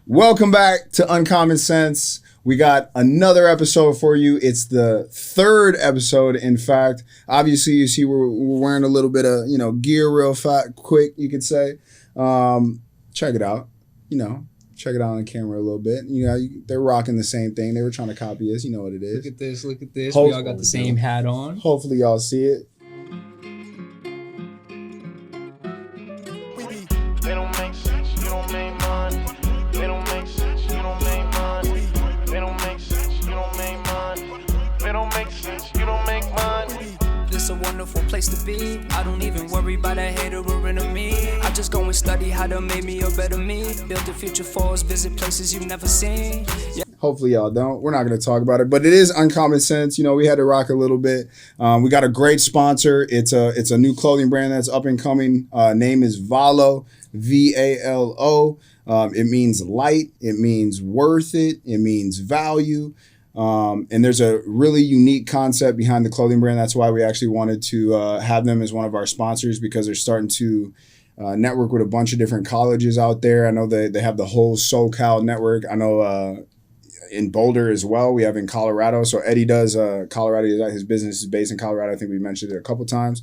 Welcome back to Uncommon Sense. We got another episode for you. It's the third episode, in fact. Obviously, you see we're wearing a little bit of, gear real quick, you could say. Check it out. Check it out on camera a little bit. They're rocking the same thing. They were trying to copy us. You know what it is. Look at this. We all got the same hat on. Hopefully y'all see it. They don't make sense, you don't make money. They don't make sense, you don't make money. They don't make sense, you don't make money. They don't make sense, you don't make money. This a wonderful place to be. I don't even worry about a hater or enemy. I just go and study how to make me a better me. Build the future for us, visit places you've never seen. Yeah. Hopefully y'all don't. We're not going to talk about it, but it is Uncommon Sense. We had to rock a little bit. We got a great sponsor. It's a new clothing brand that's up and coming. Name is Valo, V-A-L-O. It means light. It means worth it. It means value. And there's a really unique concept behind the clothing brand. That's why we actually wanted to have them as one of our sponsors, because they're starting to network with a bunch of different colleges out there. I know they have the whole SoCal network. I know in Boulder as well. We have in Colorado. So Eddie does Colorado. His business is based in Colorado. I think we mentioned it a couple times.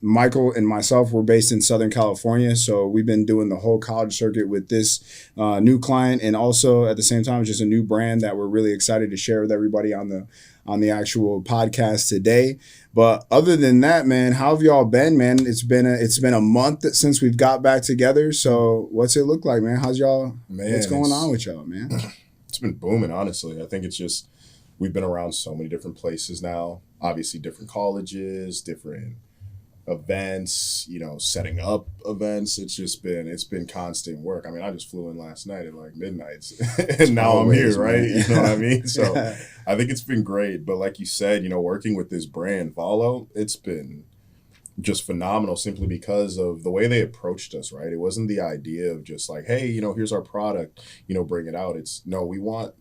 Michael and myself were based in Southern California. So we've been doing the whole college circuit with this new client. And also at the same time, it's just a new brand that we're really excited to share with everybody on the actual podcast today. But other than that, man, how have y'all been, man? It's been a month since we've got back together. So what's it look like, man? How's y'all? Man, what's going on with y'all, man? It's been booming, honestly. I think it's just, we've been around so many different places now. Obviously, different colleges, different events, setting up events. It's been constant work. I mean, I just flew in last night at like midnight, and now I'm here, right? You know what I mean? So I think it's been great. But like you said, working with this brand, Valo, it's been just phenomenal, simply because of the way they approached us, right? It wasn't the idea of just like, hey, here's our product, bring it out. It's no, we want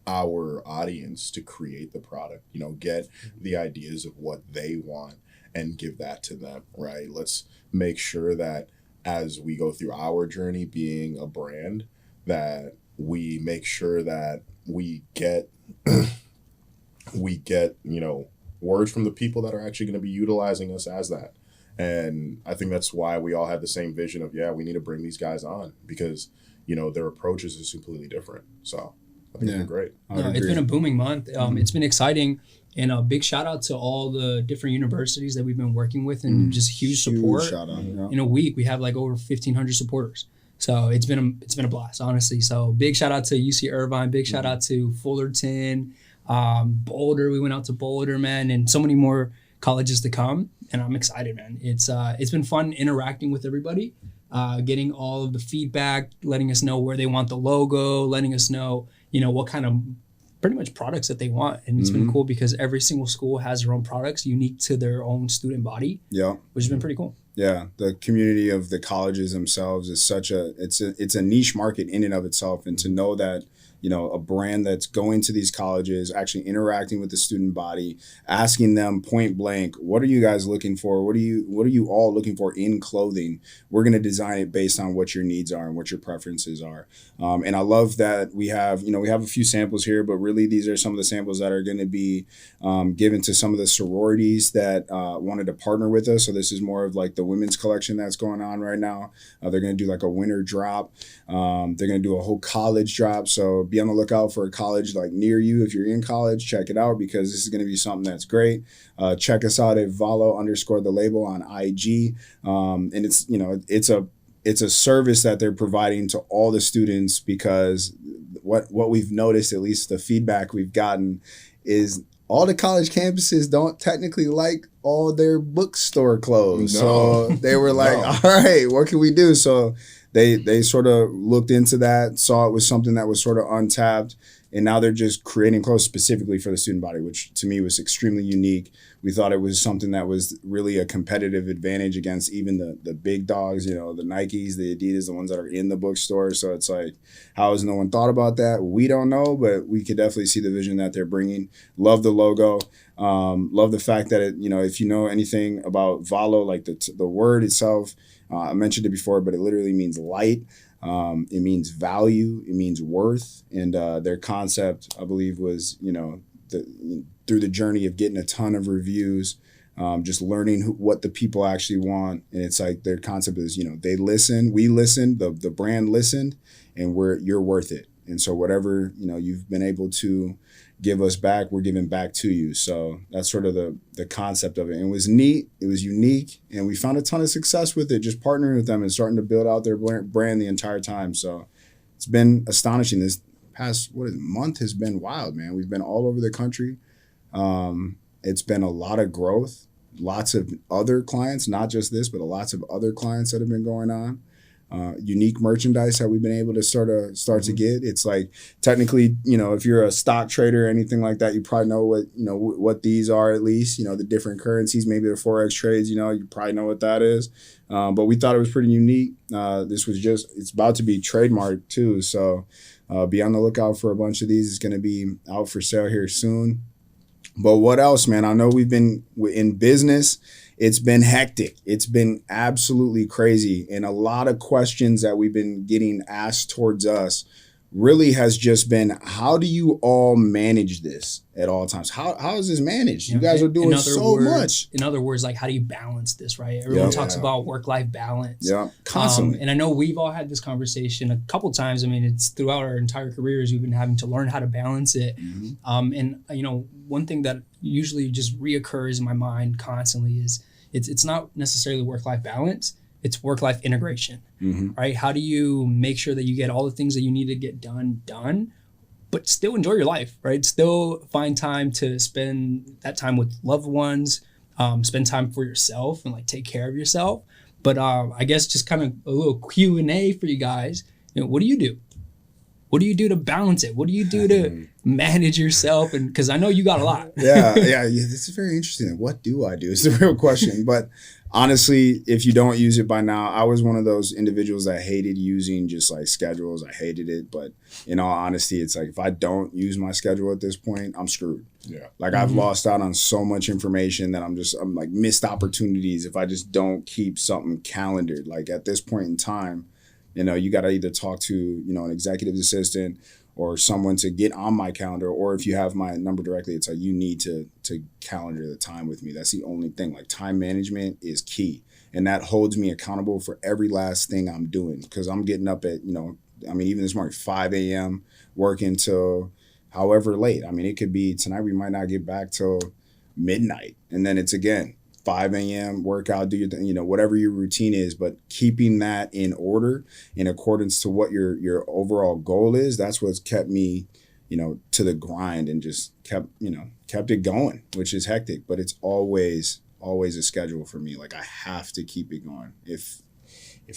our audience to create the product, get the ideas of what they want and give that to them, right? Let's make sure that as we go through our journey being a brand, that we make sure that we get words from the people that are actually going to be utilizing us as that. And I think that's why we all had the same vision of, we need to bring these guys on, because, their approaches is completely different. So I think it's been great. It's been a booming month. It's been exciting. And a big shout out to all the different universities that we've been working with, and just huge support. Shout out, yeah. In a week, we have like over 1,500 supporters. So it's been a blast, honestly. So big shout out to UC Irvine. Big shout out to Fullerton. Boulder, we went out to Boulder, man, and so many more colleges to come, and I'm excited, man. It's been fun interacting with everybody, getting all of the feedback, letting us know where they want the logo, letting us know, what kind of pretty much products that they want. And it's been cool because every single school has their own products unique to their own student body, which has been pretty cool. Yeah, the community of the colleges themselves is it's a niche market in and of itself, and to know that a brand that's going to these colleges, actually interacting with the student body, asking them point blank, what are you guys looking for? What are you all looking for in clothing? We're going to design it based on what your needs are and what your preferences are. And I love that we have a few samples here, but really these are some of the samples that are going to be given to some of the sororities that wanted to partner with us. So this is more of like the women's collection that's going on right now. They're going to do like a winter drop. They're going to do a whole college drop. So be on the lookout for a college like near you. If you're in college, check it out, because this is going to be something that's great. Check us out at Valo_the label on IG. And it's a service that they're providing to all the students, because what we've noticed, at least the feedback we've gotten, is all the college campuses don't technically like all their bookstore clothes. No. So they were like, all right, what can we do? So they sort of looked into that, saw it was something that was sort of untapped, and now they're just creating clothes specifically for the student body, which to me was extremely unique. We thought it was something that was really a competitive advantage against even the big dogs, the Nikes, the Adidas, the ones that are in the bookstore. So it's like, how has no one thought about that? We don't know, but we could definitely see the vision that they're bringing. Love the logo. Love the fact that if you know anything about Valo, like the word itself, I mentioned it before, but it literally means light. It means value. It means worth. And their concept, I believe, was, through the journey of getting a ton of reviews, just learning what the people actually want. And it's like their concept is, they listen, we listened, the brand listened, and you're worth it. And so whatever, you've been able to give us back, we're giving back to you. So that's sort of the concept of it. And it was neat. It was unique. And we found a ton of success with it, just partnering with them and starting to build out their brand the entire time. So it's been astonishing. This past, month has been wild, man. We've been all over the country. It's been a lot of growth, lots of other clients, not just this, but lots of other clients that have been going on. Unique merchandise that we've been able to start to get. It's like technically, if you're a stock trader or anything like that, you probably know what these are, at least, the different currencies, maybe the Forex trades, you probably know what that is. But we thought it was pretty unique. This was it's about to be trademarked too. So be on the lookout for a bunch of these. It's going to be out for sale here soon. But what else, man? I know we've been in business. It's been hectic. It's been absolutely crazy. And a lot of questions that we've been getting asked towards us really has just been, how do you all manage this at all times? How is this managed? You guys are doing so much. In other words, like, how do you balance this, right? Everyone talks about work-life balance. Yeah, constantly. And I know we've all had this conversation a couple times. I mean, it's throughout our entire careers, we've been having to learn how to balance it. Mm-hmm. And one thing that usually just reoccurs in my mind constantly is it's not necessarily work-life balance. It's work-life integration, right? How do you make sure that you get all the things that you need to get done, but still enjoy your life, right? Still find time to spend that time with loved ones, spend time for yourself and like take care of yourself. But I guess just kind of a little Q&A for you guys. What do you do? What do you do to balance it? What do you do to manage yourself? And because I know you got a lot. Yeah. This is very interesting. What do I do? It's the real question. But honestly, if you don't use it by now, I was one of those individuals that hated using just like schedules. I hated it. But in all honesty, it's like if I don't use my schedule at this point, I'm screwed. Yeah. Like I've lost out on so much information that I'm like missed opportunities if I just don't keep something calendared. Like at this point in time, you got to either talk to, an executive assistant or someone to get on my calendar, or if you have my number directly, it's like you need to calendar the time with me. That's the only thing. Like time management is key. And that holds me accountable for every last thing I'm doing, because I'm getting up at, even this morning, 5 a.m., working till however late. I mean, it could be tonight, we might not get back till midnight. And then it's again, 5 a.m., workout, do your thing, whatever your routine is, but keeping that in order in accordance to what your overall goal is, that's what's kept me, to the grind and just kept it going, which is hectic, but it's always a schedule for me. Like I have to keep it going. If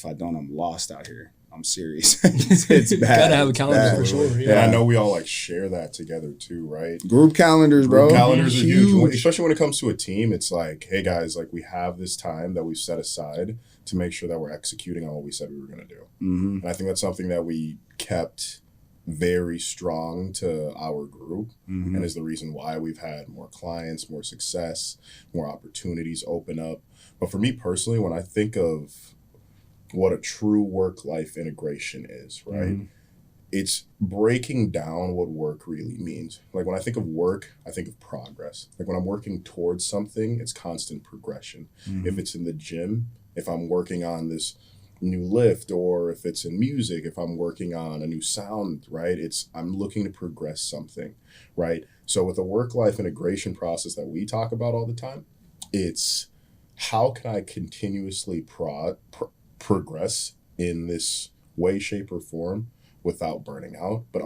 I don't, I'm lost out here. I'm serious. It's bad. Gotta have a calendar for sure. Yeah. And I know we all like share that together too, right? Group calendars, bro. Group calendars are huge, especially when it comes to a team. It's like, hey guys, like we have this time that we've set aside to make sure that we're executing on what we said we were going to do. Mm-hmm. And I think that's something that we kept very strong to our group, and is the reason why we've had more clients, more success, more opportunities open up. But for me personally, when I think of what a true work-life integration is, right? It's breaking down what work really means. Like when I think of work, I think of progress. Like when I'm working towards something, it's constant progression. If it's in the gym, if I'm working on this new lift, or if it's in music, if I'm working on a new sound, right? I'm looking to progress something, right? So with the work-life integration process that we talk about all the time, it's how can I continuously progress in this way, shape, or form without burning out, but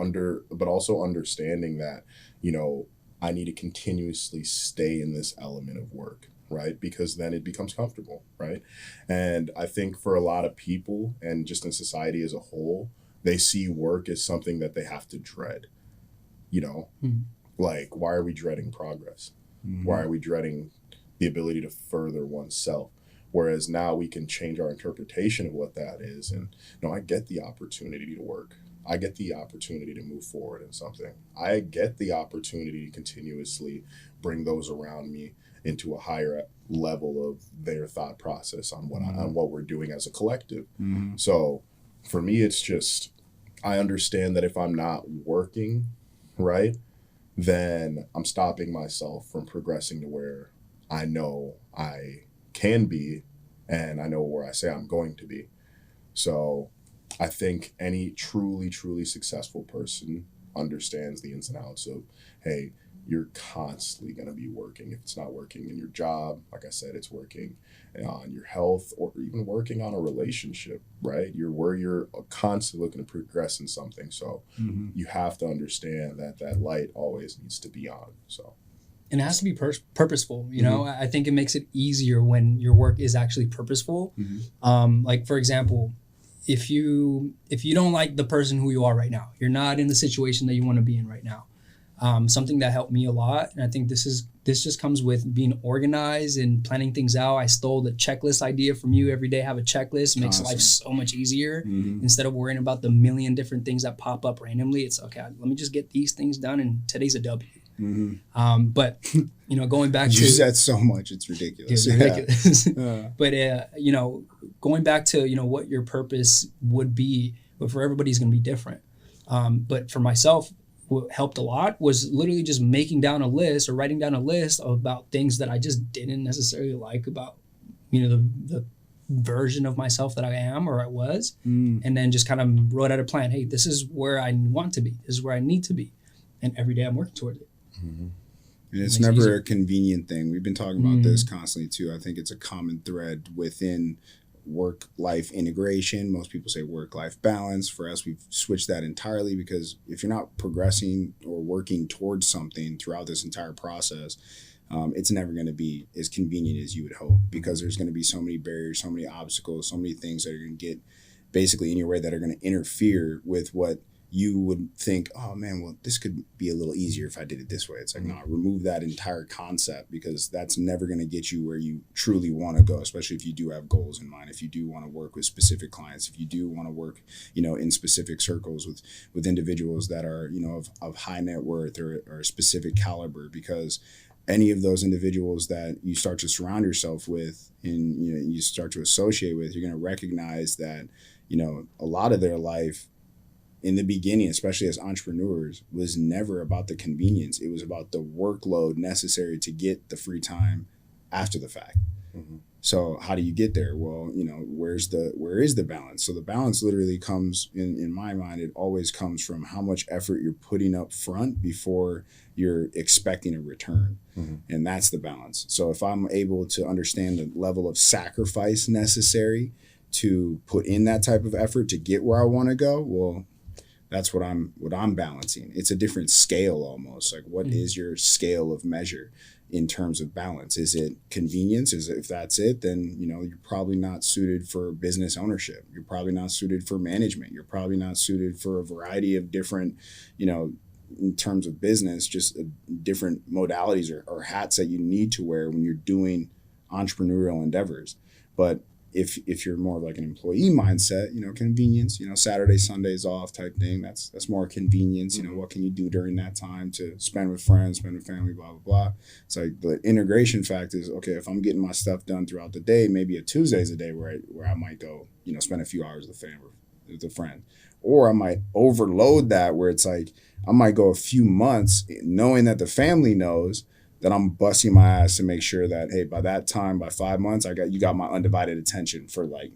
also understanding that, I need to continuously stay in this element of work, right? Because then it becomes comfortable, right? And I think for a lot of people and just in society as a whole, they see work as something that they have to dread, like, why are we dreading progress? Why are we dreading the ability to further oneself? Whereas now we can change our interpretation of what that is. And I get the opportunity to work. I get the opportunity to move forward in something. I get the opportunity to continuously bring those around me into a higher level of their thought process on what we're doing as a collective. So for me, it's just, I understand that if I'm not working, right, then I'm stopping myself from progressing to where I know I can be, and I know where I say I'm going to be. So I think any truly, truly successful person understands the ins and outs of, hey, you're constantly going to be working. If it's not working in your job, like I said, it's working on your health, or even working on a relationship, right? You're constantly looking to progress in something. So you have to understand that that light always needs to be on. So, and it has to be purposeful. You know, I think it makes it easier when your work is actually purposeful. Like, for example, if you don't like the person who you are right now, you're not in the situation that you want to be in right now. Something that helped me a lot, and I think this just comes with being organized and planning things out. I stole the checklist idea from you. Every day have a checklist. It makes life so much easier. Instead of worrying about the million different things that pop up randomly, it's okay, let me just get these things done, and today's a W. But you know, going back to you said so much, it's ridiculous. It's ridiculous. But you know, going back to, you know, what your purpose would be, but for everybody's going to be different. But for myself, what helped a lot was literally just writing down a list about things that I just didn't necessarily like about, you know, the version of myself that I am or I was, and then just kind of wrote out a plan. Hey, this is where I want to be. This is where I need to be, and every day I'm working towards it. And it's never a convenient thing. We've been talking about this constantly too. I think it's a common thread within work-life integration. Most people say work-life balance. For us, we've switched that entirely, because if you're not progressing or working towards something throughout this entire process, it's never going to be as convenient as you would hope, because there's going to be so many barriers, so many obstacles, so many things that are going to get basically in your way that are going to interfere with what you would think, oh man, well, this could be a little easier if I did it this way. It's like, no, remove that entire concept, because that's never going to get you where you truly want to go, especially if you do have goals in mind, if you do want to work with specific clients, if you do want to work, you know, in specific circles with individuals that are, you know, of high net worth or a specific caliber, because any of those individuals that you start to surround yourself with and, you know, you start to associate with, you're going to recognize that, you know, a lot of their life in the beginning, especially as entrepreneurs, was never about the convenience. It was about the workload necessary to get the free time after the fact. So how do you get there? Well, you know, where is the balance? So the balance literally comes, in my mind, it always comes from how much effort you're putting up front before you're expecting a return. And that's the balance. So if I'm able to understand the level of sacrifice necessary to put in that type of effort to get where I want to go, well, that's what I'm balancing. It's a different scale almost. Like, what is your scale of measure in terms of balance? Is it convenience? If that's it, then, you know, you're probably not suited for business ownership. You're probably not suited for management. You're probably not suited for a variety of different, you know, in terms of business, just different modalities or hats that you need to wear when you're doing entrepreneurial endeavors. But if you're more of like an employee mindset, you know, convenience, you know, Saturday, Sundays off type thing, that's more convenience. You know, what can you do during that time to spend with friends, spend with family, blah, blah, blah. It's like the integration fact is, okay, if I'm getting my stuff done throughout the day, maybe a Tuesday's a day where I might go, you know, spend a few hours with a friend. Or I might overload that where it's like, I might go a few months knowing that the family knows that I'm busting my ass to make sure that, hey, by that time, by 5 months, you got my undivided attention for like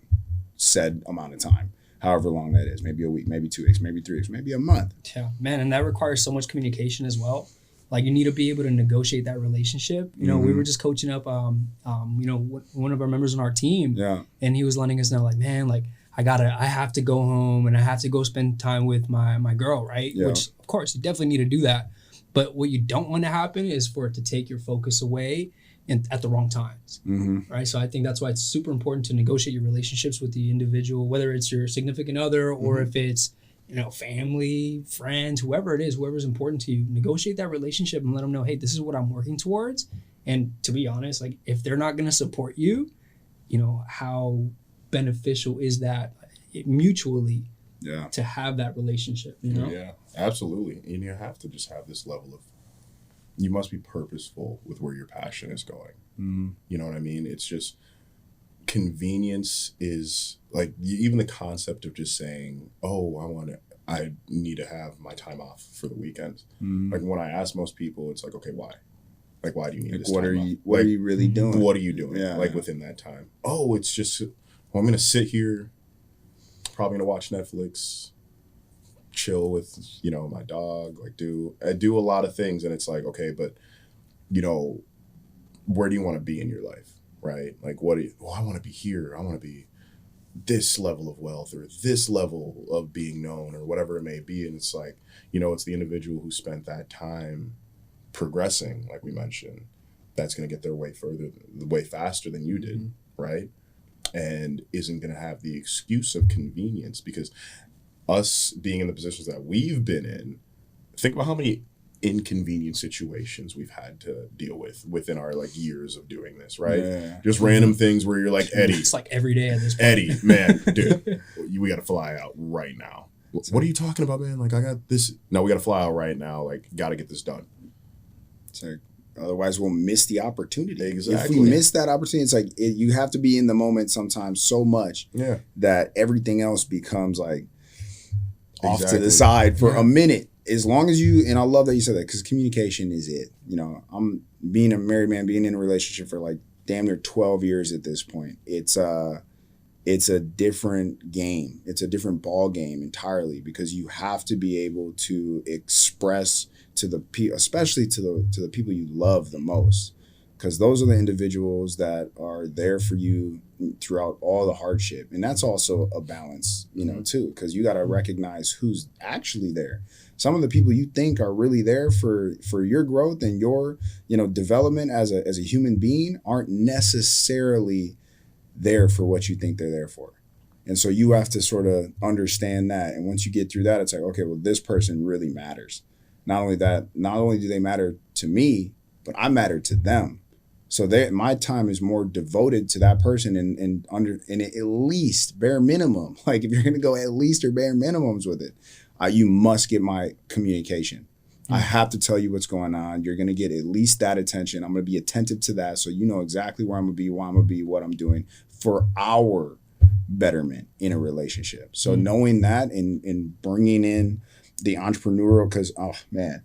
said amount of time, however long that is, maybe a week, maybe 2 weeks, maybe 3 weeks, maybe a month. Yeah, man, and that requires so much communication as well. Like, you need to be able to negotiate that relationship. You know, we were just coaching up, you know, one of our members on our team, and he was letting us know, like, man, like, I have to go home and I have to go spend time with my girl, right? Yeah. Which, of course, you definitely need to do that. But what you don't want to happen is for it to take your focus away at the wrong times, right? So I think that's why it's super important to negotiate your relationships with the individual, whether it's your significant other or if it's, you know, family, friends, whoever it is, whoever's important to you. Negotiate that relationship and let them know, hey, this is what I'm working towards. And to be honest, like, if they're not going to support you, you know, how beneficial is that mutually to have that relationship, you know? Yeah, absolutely. And you have to just have this level of, you must be purposeful with where your passion is going. You know what I mean? It's just, convenience is like even the concept of just saying, oh, I need to have my time off for the weekend. Like when I ask most people, it's like, okay, why? Like, why do you need like this what time are off? you what are you really doing? What are you doing? Yeah. Like within that time? Oh, it's just, well, I'm going to sit here, probably going to watch Netflix, chill with, you know, my dog, like I do a lot of things. And it's like, okay, but you know, where do you want to be in your life? Right? Like I want to be here. I want to be this level of wealth or this level of being known or whatever it may be. And it's like, you know, it's the individual who spent that time progressing, like we mentioned, that's going to get their way faster than you did, right? And isn't going to have the excuse of convenience, because us being in the positions that we've been in, think about how many inconvenient situations we've had to deal with within our like years of doing this, right? Yeah. Just random things where you're like, Eddie, It's like every day at this point. Eddie, man, dude, we got to fly out right now. What are you talking about, man? Like, I got this. No, we got to fly out right now. Like, got to get this done. It's like, otherwise we'll miss the opportunity. Exactly. If we miss that opportunity, it's like you have to be in the moment sometimes so much that everything else becomes like off to the side for a minute. As long as you, and I love that you said that, because communication is it. You know, I'm being a married man, being in a relationship for like damn near 12 years at this point. It's a different game. It's a different ball game entirely, because you have to be able to express to the especially to the people you love the most, because those are the individuals that are there for you throughout all the hardship. And that's also a balance, you know, too, because you got to recognize who's actually there. Some of the people you think are really there for your growth and your, you know, development as a human being aren't necessarily there for what you think they're there for. And so you have to sort of understand that. And once you get through that, it's like, okay, well, this person really matters. Not only do they matter to me, but I matter to them. So my time is more devoted to that person and at least bare minimum. Like if you're going to go at least or bare minimums with it, you must get my communication. I have to tell you what's going on. You're going to get at least that attention. I'm going to be attentive to that, so you know exactly where I'm going to be, why I'm going to be, what I'm doing for our betterment in a relationship. So knowing that and bringing in the entrepreneurial, because, oh, man,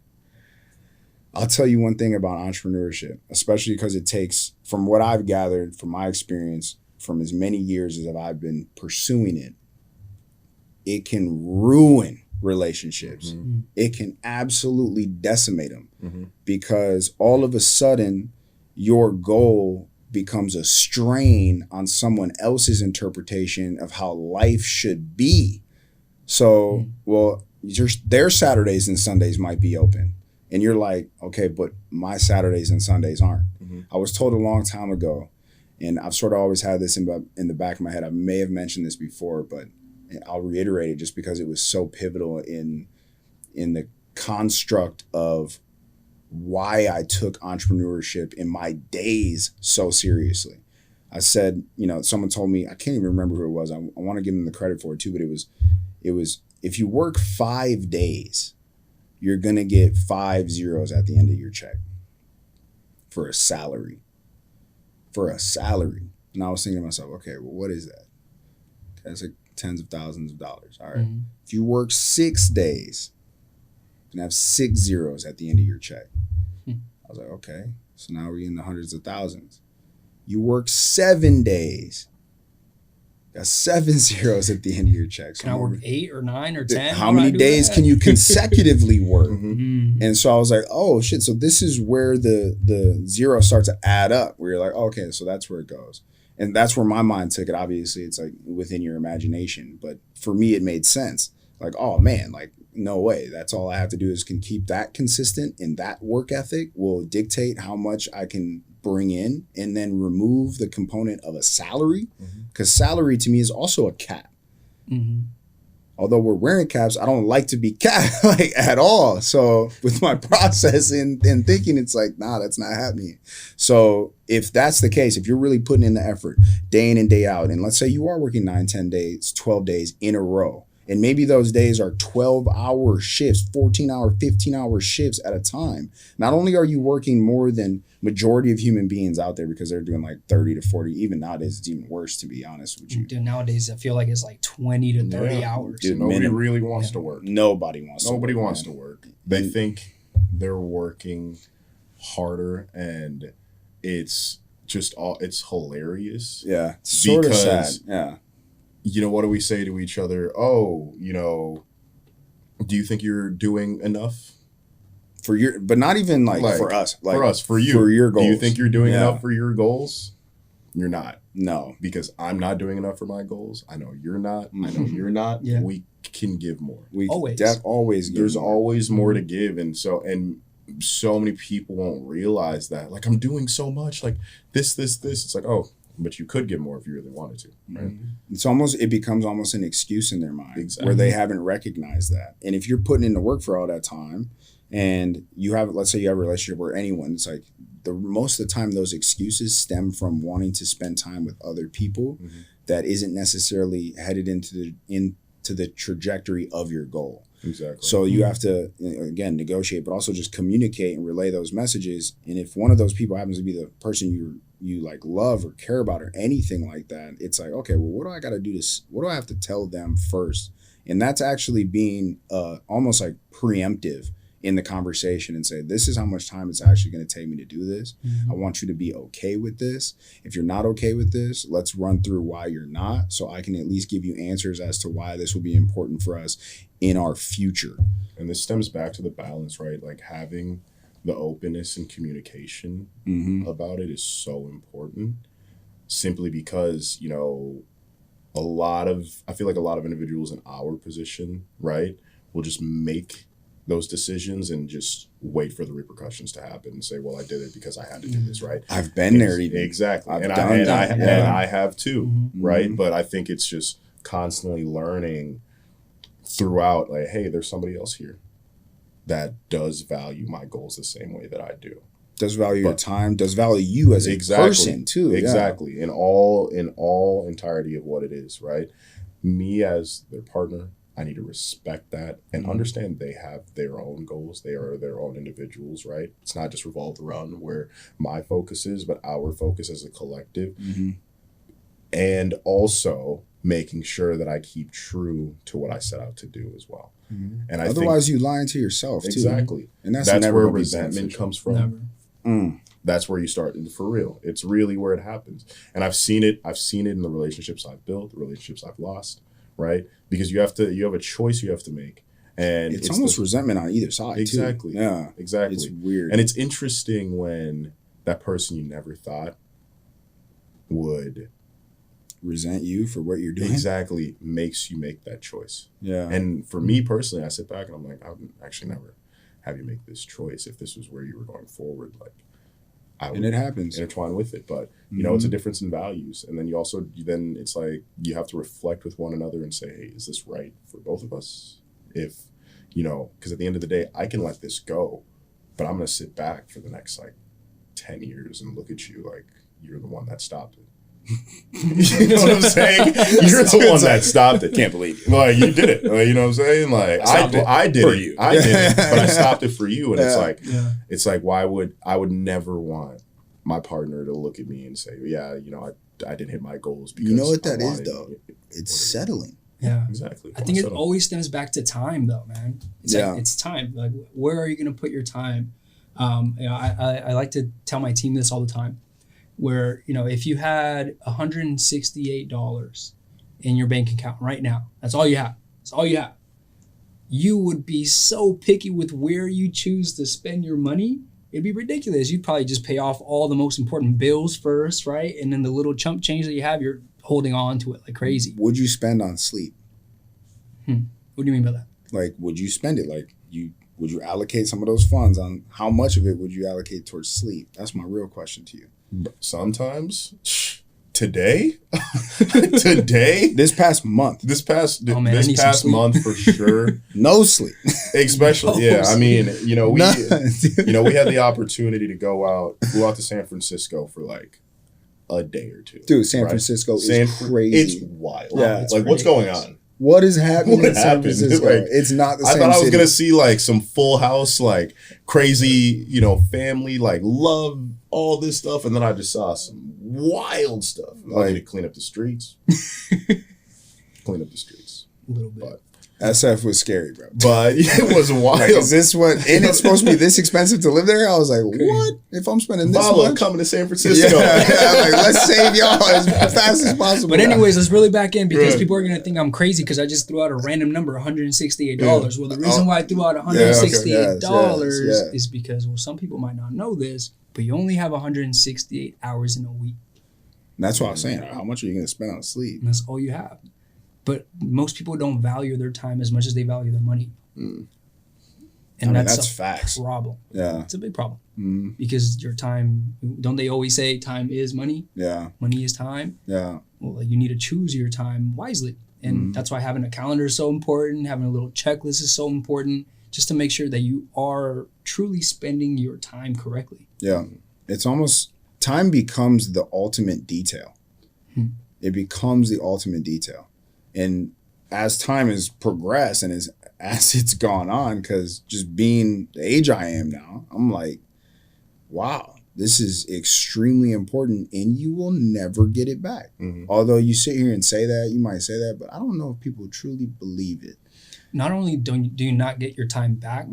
I'll tell you one thing about entrepreneurship, especially because it takes, from what I've gathered, from my experience, from as many years as I've been pursuing it, it can ruin relationships. It can absolutely decimate them because all of a sudden your goal becomes a strain on someone else's interpretation of how life should be. So, well, their Saturdays and Sundays might be open. And you're like, okay, but my Saturdays and Sundays aren't. I was told a long time ago, and I've sort of always had this in the back of my head. I may have mentioned this before, but I'll reiterate it just because it was so pivotal in the construct of why I took entrepreneurship in my days so seriously. I said, you know, someone told me, I can't even remember who it was. I want to give them the credit for it too, but it was if you work 5 days, you're going to get 5 zeros at the end of your check for a salary. And I was thinking to myself, okay, well, what is that? That's like tens of thousands of dollars. All right. If you work 6 days, you can have 6 zeros at the end of your check. I was like, okay. So now we're in the hundreds of thousands. You work 7 days, got 7 zeros at the end of your check. So can I work 8 or 9 or 10? How many days can you consecutively work? And so I was like, oh shit. So this is where the zero starts to add up, where you're like, oh, okay, so that's where it goes. And that's where my mind took it. Obviously, it's like within your imagination. But for me, it made sense. Like, oh man, like no way. That's all I have to do is can keep that consistent, and that work ethic will dictate how much I can bring in, and then remove the component of a salary, because salary to me is also a cap. Although we're wearing caps, I don't like to be capped like at all. So with my process and thinking, it's like, nah, that's not happening. So if that's the case, if you're really putting in the effort day in and day out, and let's say you are working 9, 10 days, 12 days in a row, And maybe those days are 12-hour shifts, 14-hour, 15-hour shifts at a time. Not only are you working more than majority of human beings out there because they're doing like 30 to 40, even nowadays it's even worse, to be honest with you. Dude, nowadays I feel like it's like 20 to 30 hours. Dude, nobody really wants to work. Nobody wants to work. They think they're working harder, and it's just it's hilarious. Yeah, it's sort of sad. Yeah. You know, what do we say to each other? Oh, you know, do you think you're doing enough? But not even like for us. Like for you. For your goals. Do you think you're doing enough for your goals? You're not. No. Because I'm not doing enough for my goals. I know you're not. I know you're not. Yeah. We can give more. We always. There's always more to give. And so many people won't realize that. Like, I'm doing so much. Like, this. It's like, oh, but you could give more if you really wanted to, right? It becomes almost an excuse in their mind where they haven't recognized that. And if you're putting in the work for all that time and let's say you have a relationship where anyone, it's like most of the time those excuses stem from wanting to spend time with other people that isn't necessarily headed into the trajectory of your goal. Exactly. So you have to, again, negotiate, but also just communicate and relay those messages. And if one of those people happens to be the person you like love or care about or anything like that, it's like, okay, well, what do I got to do what do I have to tell them first? And that's actually being almost like preemptive in the conversation and say, this is how much time it's actually going to take me to do this. I want you to be okay with this. If you're not okay with this, let's run through why you're not, so I can at least give you answers as to why this will be important for us in our future. And this stems back to the balance, right? Like, having the openness and communication about it is so important, simply because, you know, I feel like a lot of individuals in our position, right, will just make those decisions and just wait for the repercussions to happen and say, well, I did it because I had to do this, right? I've been there even. Exactly. And I have too, right? But I think it's just constantly learning throughout, like, hey, there's somebody else here that does value my goals the same way that I do. Does value your time, does value you as a person too. Exactly. In all entirety of what it is, right? Me as their partner, I need to respect that and understand they have their own goals. They are their own individuals, right? It's not just revolved around where my focus is, but our focus as a collective. And also making sure that I keep true to what I set out to do as well. And otherwise you lying to yourself too. Exactly. And that's where resentment comes from. That's where you start, for real. It's really where it happens. And I've seen it in the relationships I've built, the relationships I've lost, right? Because you have a choice you have to make. And it's almost resentment on either side. Exactly. Too. Yeah. Exactly. It's weird. And it's interesting when that person you never thought would resent you for what you're doing. Exactly. Makes you make that choice. Yeah. And for me personally, I sit back and I'm like, I would actually never have you make this choice if this was where you were going forward. Like, I would, and it happens, intertwine with it. But you know, it's a difference in values. And then then it's like you have to reflect with one another and say, hey, is this right for both of us? If, you know, because at the end of the day, I can let this go, but I'm going to sit back for the next like 10 years and look at you like you're the one that stopped it. You know what I'm saying? You're the one that stopped it. Can't believe it. Like, you did it. Like, you know what I'm saying? Like, I did it. I did it, but I stopped it for you. And it's like, why would I would never want my partner to look at me and say, yeah, you know, I didn't hit my goals. Because you know what that is though? It's settling. Yeah, exactly. I think it always stems back to time, though, man. It's like, it's time. Like, where are you going to put your time? You know, I like to tell my team this all the time, where, you know, if you had $168 in your bank account right now, that's all you have. That's all you have. You would be so picky with where you choose to spend your money. It'd be ridiculous. You'd probably just pay off all the most important bills first, right? And then the little chump change that you have, you're holding on to it like crazy. Would you spend on sleep? What do you mean by that? Like, would you spend it? Like, would you allocate some of those funds on how much of it would you allocate towards sleep? That's my real question to you. Sometimes. Today? This past month month for sure. No sleep. Especially, I mean, you know, we had the opportunity to flew out to San Francisco for like a day or two. Dude, San Francisco is crazy. It's wild. Yeah, like, what's going on? What is happening What in San happened? Francisco? Like, It's not the I same thought I was city. gonna see like some Full House, like crazy, family, like love all this stuff, and then I just saw some wild stuff. I need to clean up the streets. Clean up the streets. A little bit. But SF was scary, bro. But it was wild. Like, is this what? And it's supposed to be this expensive to live there? I was like, what? If I'm spending this Follow much? coming to San Francisco. Like, let's save y'all as fast as possible. But anyways, let's really back in because Right. people are gonna think I'm crazy because I just threw out a random number, $168. Well, the reason why I threw out $168 Yes. is because some people might not know this, but you only have 168 hours in a week. And that's what I was saying. How much are you going to spend on sleep? And that's all you have. But most people don't value their time as much as they value their money. Mm. And that's a facts. problem. Yeah. It's a big problem Mm. because your time, don't they always say time is money? Yeah. Money is time. Yeah. Well, like, you need to choose your time wisely. And that's why having a calendar is so important. Having a little checklist is so important just to make sure that you are truly spending your time correctly. Yeah. It's almost, time becomes the ultimate detail. It becomes the ultimate detail. And as time has progressed and as it's gone on, because just being the age I am now, I'm like, wow, this is extremely important and you will never get it back. Mhm. Although you sit here and say that, you might say that, but I don't know if people truly believe it. Not only do you not get your time back,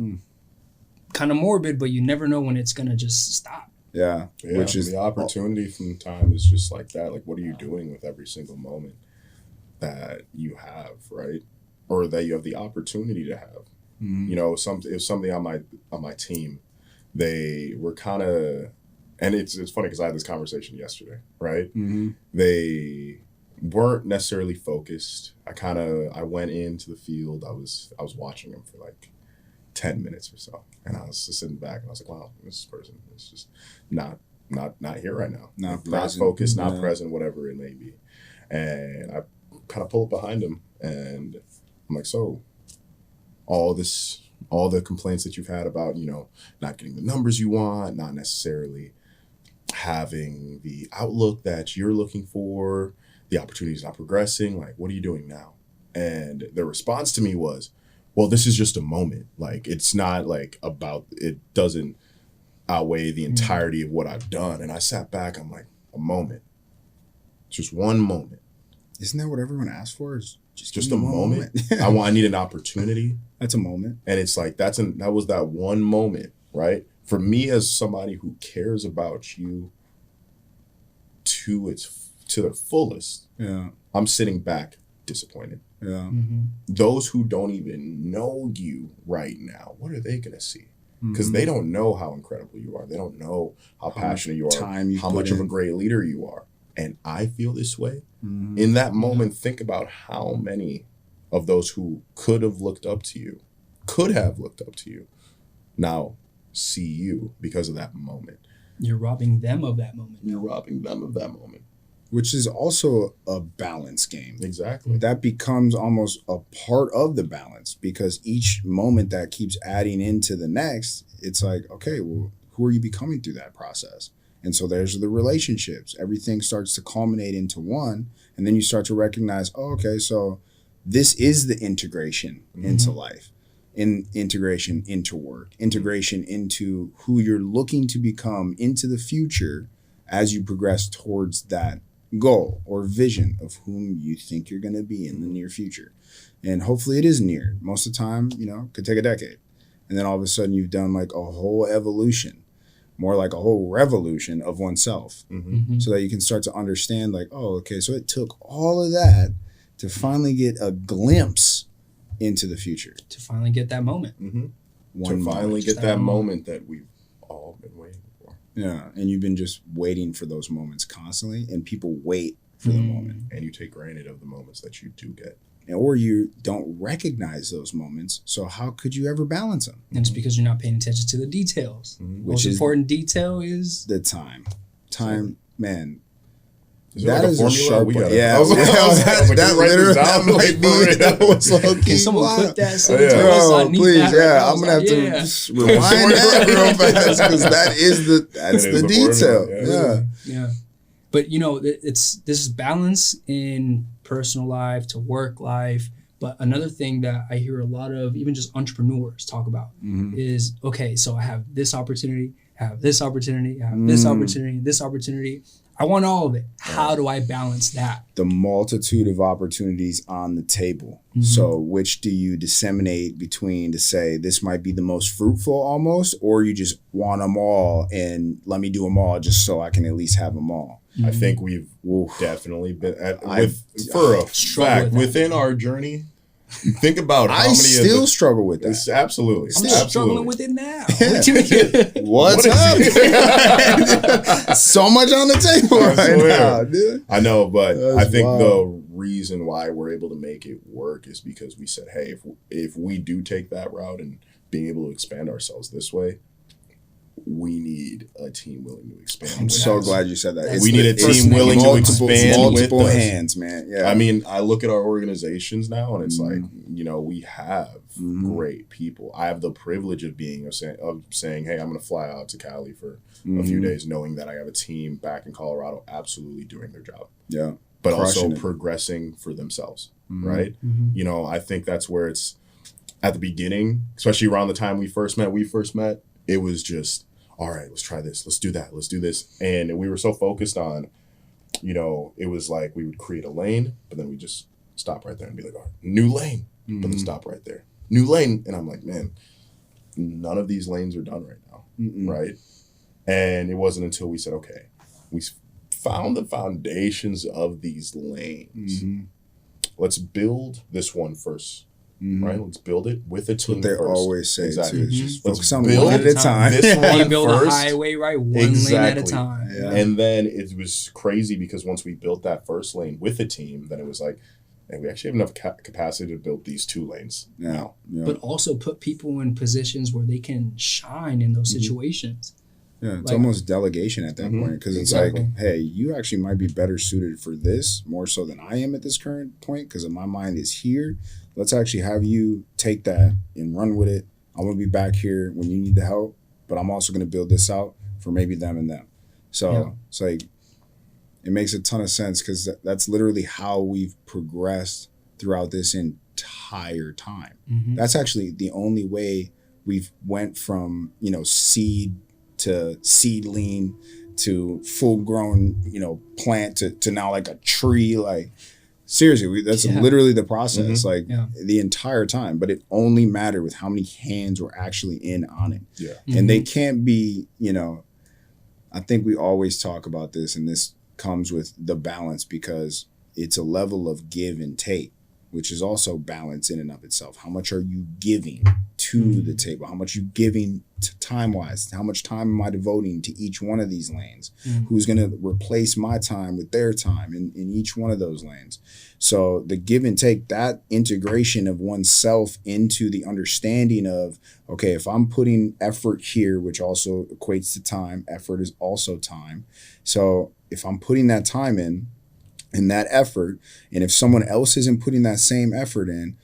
kind of morbid, but you never know when it's going to just stop. Yeah. Yeah, Which is the opportunity from time is just like that. Like, what are you doing with every single moment that you have, right? Or that you have the opportunity to have. Mhm. It was something on my team. They were kind of, and it's funny because I had this conversation yesterday, right? Mm-hmm. They weren't necessarily focused. I went into the field. I was watching them for like 10 minutes or so, and I was just sitting back and I was like, wow, this person is just not here right now. Not Not present. focused, not Yeah. present, whatever it may be. And I kind of pull up behind him and I'm like, so all the complaints that you've had about, not getting the numbers you want, not necessarily having the outlook that you're looking for, the opportunity's not progressing, like, what are you doing now? And the response to me was, well, this is just a moment. Like, it's not like it doesn't outweigh the entirety of what I've done. And I sat back, I'm like, a moment. Just one moment. Isn't that what everyone asks for? Is Just give a me one moment. I need an opportunity. That's a moment. And it's like, that was that one moment, right? For me, as somebody who cares about you to the fullest, Yeah. I'm sitting back disappointed. Yeah. Those who don't even know you right now, what are they going to see? Because they don't know how incredible you are. They don't know how passionate you are, time you how put much of a in. great leader you are. And I feel this way. Mhm. In that moment, think about how many of those who could have looked up to you, now see you because of that moment. You're robbing them of that moment. You're robbing them of that moment. Which is also a balance game. Exactly. That becomes almost a part of the balance because each moment that keeps adding into the next, it's like, okay, well, who are you becoming through that process? And so there's the relationships. Everything starts to culminate into one. And then you start to recognize, oh, okay, so this is the integration into life, integration into work, integration into who you're looking to become into the future as you progress towards that goal or vision of whom you think you're going to be in the near future. And hopefully it is near. Most of the time, could take a decade. And then all of a sudden you've done like a whole evolution, more like a whole revolution of oneself, so that you can start to understand like, oh, okay, so it took all of that to finally get a glimpse into the future. To finally get that moment. To finally get that moment that we've all been waiting for. Yeah, and you've been just waiting for those moments constantly, and people wait for the moment. And you take granted of the moments that you do get. Or you don't recognize those moments, so how could you ever balance them? And it's because you're not paying attention to the details. Most important detail is The time. Time, man. Is there like a formula? sharp We one. gotta- Yeah, I was like, that write this literally down, that like, might be, that was low-key can someone wild. clip that? Send it Yeah. to us? I Bro, need please, that right yeah, now. I'm gonna have Yeah. to just rewind that real fast because that's It is the the formula, detail. yeah. Yeah. But this is balance in personal life to work life, But another thing that I hear a lot of even just entrepreneurs talk about is, okay, so I have this opportunity, I have this opportunity, I have this opportunity, this opportunity. I want all of it. How do I balance that? The multitude of opportunities on the table. So which do you disseminate between to say this might be the most fruitful almost, or you just want them all and let me do them all just so I can at least have them all? I think we've definitely been for a fact within our journey. Think about how many still struggle with that. Absolutely. I'm struggling with it now. What's up? So much on the table right now, dude. I know, but That's I think wild. the reason why we're able to make it work is because we said, hey, if we do take that route and being able to expand ourselves this way, we need a team willing to expand. I'm so glad you said that. We need a team willing to expand multiple with us. hands, man. Yeah. I mean, I look at our organizations now, and it's like, you know, we have great people. I have the privilege of saying, hey, I'm going to fly out to Cali for a few days, knowing that I have a team back in Colorado absolutely doing their job. Yeah. But Crushing also it. progressing for themselves, right? You know, I think that's where it's at the beginning, especially around the time we first met, it was just, all right, let's try this. Let's do that. Let's do this. And we were so focused on, you know, it was like we would create a lane, but then we just stop right there and be like, all right, new lane, but then stop right there. New lane. And I'm like, man, none of these lanes are done right now, right? And it wasn't until we said, okay, we found the foundations of these lanes. Let's build this one first. Right, let's build it with a team. What they first. always say exactly. too. Just Let's focus on build one at a time. This one You build first. a highway, right? One lane at a time. Yeah. And then it was crazy because once we built that first lane with a team, then it was like, hey, we actually have enough capacity to build these 2 lanes now. Yeah. But also put people in positions where they can shine in those situations. Yeah, it's Like- almost delegation at that point, because it's Exactly. like, hey, you actually might be better suited for this more so than I am at this current point, because my mind is here. Let's actually have you take that and run with it. I'm going to be back here when you need the help, but I'm also going to build this out for maybe them and them. So it's like, it makes a ton of sense, because that's literally how we've progressed throughout this entire time. That's actually the only way we've went from, you know, seed to seedling to full grown, you know, plant to now like a tree. Like, seriously, that's literally the process, the entire time. But it only mattered with how many hands were actually in on it. Yeah. And they can't be, you know, I think we always talk about this, and this comes with the balance, because it's a level of give and take, which is also balance in and of itself. How much are you giving to the table? How much are you giving time-wise? How much time am I devoting to each one of these lanes? Who's going to replace my time with their time in each one of those lanes? So the give and take, that integration of oneself into the understanding of, okay, if I'm putting effort here, which also equates to time, effort is also time. So if I'm putting that time in and that effort, and if someone else isn't putting that same effort in,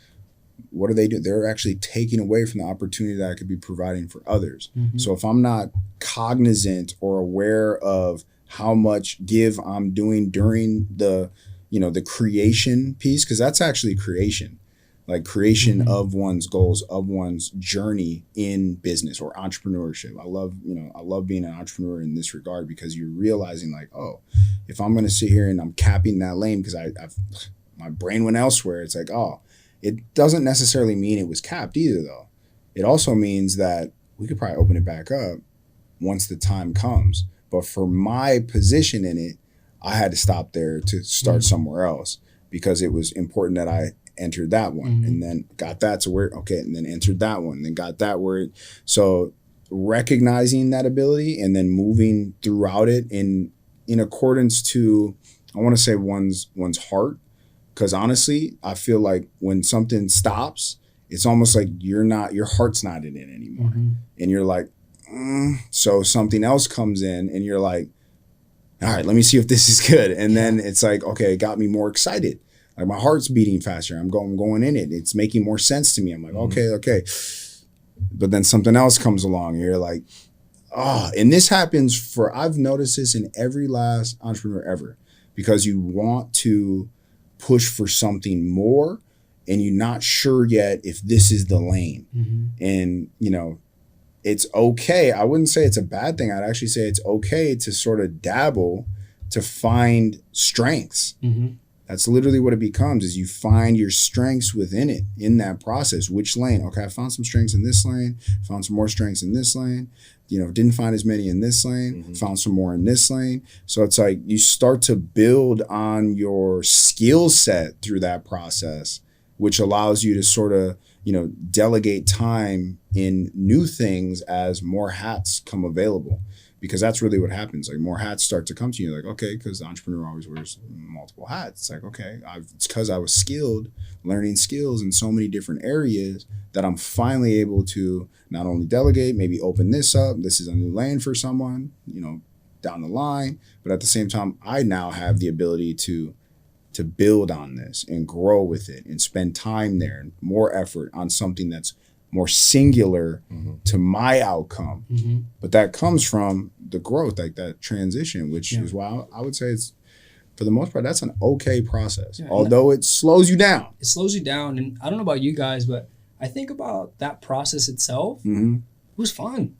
what do? They're actually taking away from the opportunity that I could be providing for others. So if I'm not cognizant or aware of how much give I'm doing during the, you know, the creation piece, because that's actually creation, like creation of one's goals, of one's journey in business or entrepreneurship. I love being an entrepreneur in this regard, because you're realizing like, oh, if I'm going to sit here and I'm capping that lane because I've my brain went elsewhere, it's like, oh, it doesn't necessarily mean it was capped either, though. It also means that we could probably open it back up once the time comes. But for my position in it, I had to stop there to start somewhere else, because it was important that I entered that one and then got that to where, okay, and then entered that one and then got that where so recognizing that ability and then moving throughout it in accordance to, I want to say one's heart. Because honestly, I feel like when something stops, it's almost like your heart's not in it anymore. And you're like, so something else comes in and you're like, all right, let me see if this is good. And then it's like, okay, it got me more excited. Like my heart's beating faster. I'm going in it. It's making more sense to me. I'm like, okay. But then something else comes along and you're like, and this happens I've noticed this in every last entrepreneur ever, because you want to push for something more and you're not sure yet if this is the lane. Mm-hmm. And, you know, it's okay. I wouldn't say it's a bad thing. I'd actually say it's okay to sort of dabble to find strengths. Mm-hmm. That's literally what it becomes, is you find your strengths within it, in that process. Which lane? Okay, I found some strengths in this lane, found some more strengths in this lane, you know, didn't find as many in this lane, found some more in this lane. So it's like you start to build on your skill set through that process, which allows you to sort of, you know, delegate time in new things as more hats come available. Because that's really what happens. Like, more hats start to come to you. Like, okay, because the entrepreneur always wears multiple hats. It's like, okay, it's because I was skilled, learning skills in so many different areas that I'm finally able to not only delegate, maybe open this up. This is a new lane for someone, you know, down the line. But at the same time, I now have the ability to build on this and grow with it and spend time there and more effort on something that's more singular to my outcome. Mm-hmm. But that comes from the growth, like that transition, which is why I would say it's, for the most part, that's an okay process. Yeah, although it slows you down. It slows you down. And I don't know about you guys, but I think about that process itself. Mm-hmm. It was fun.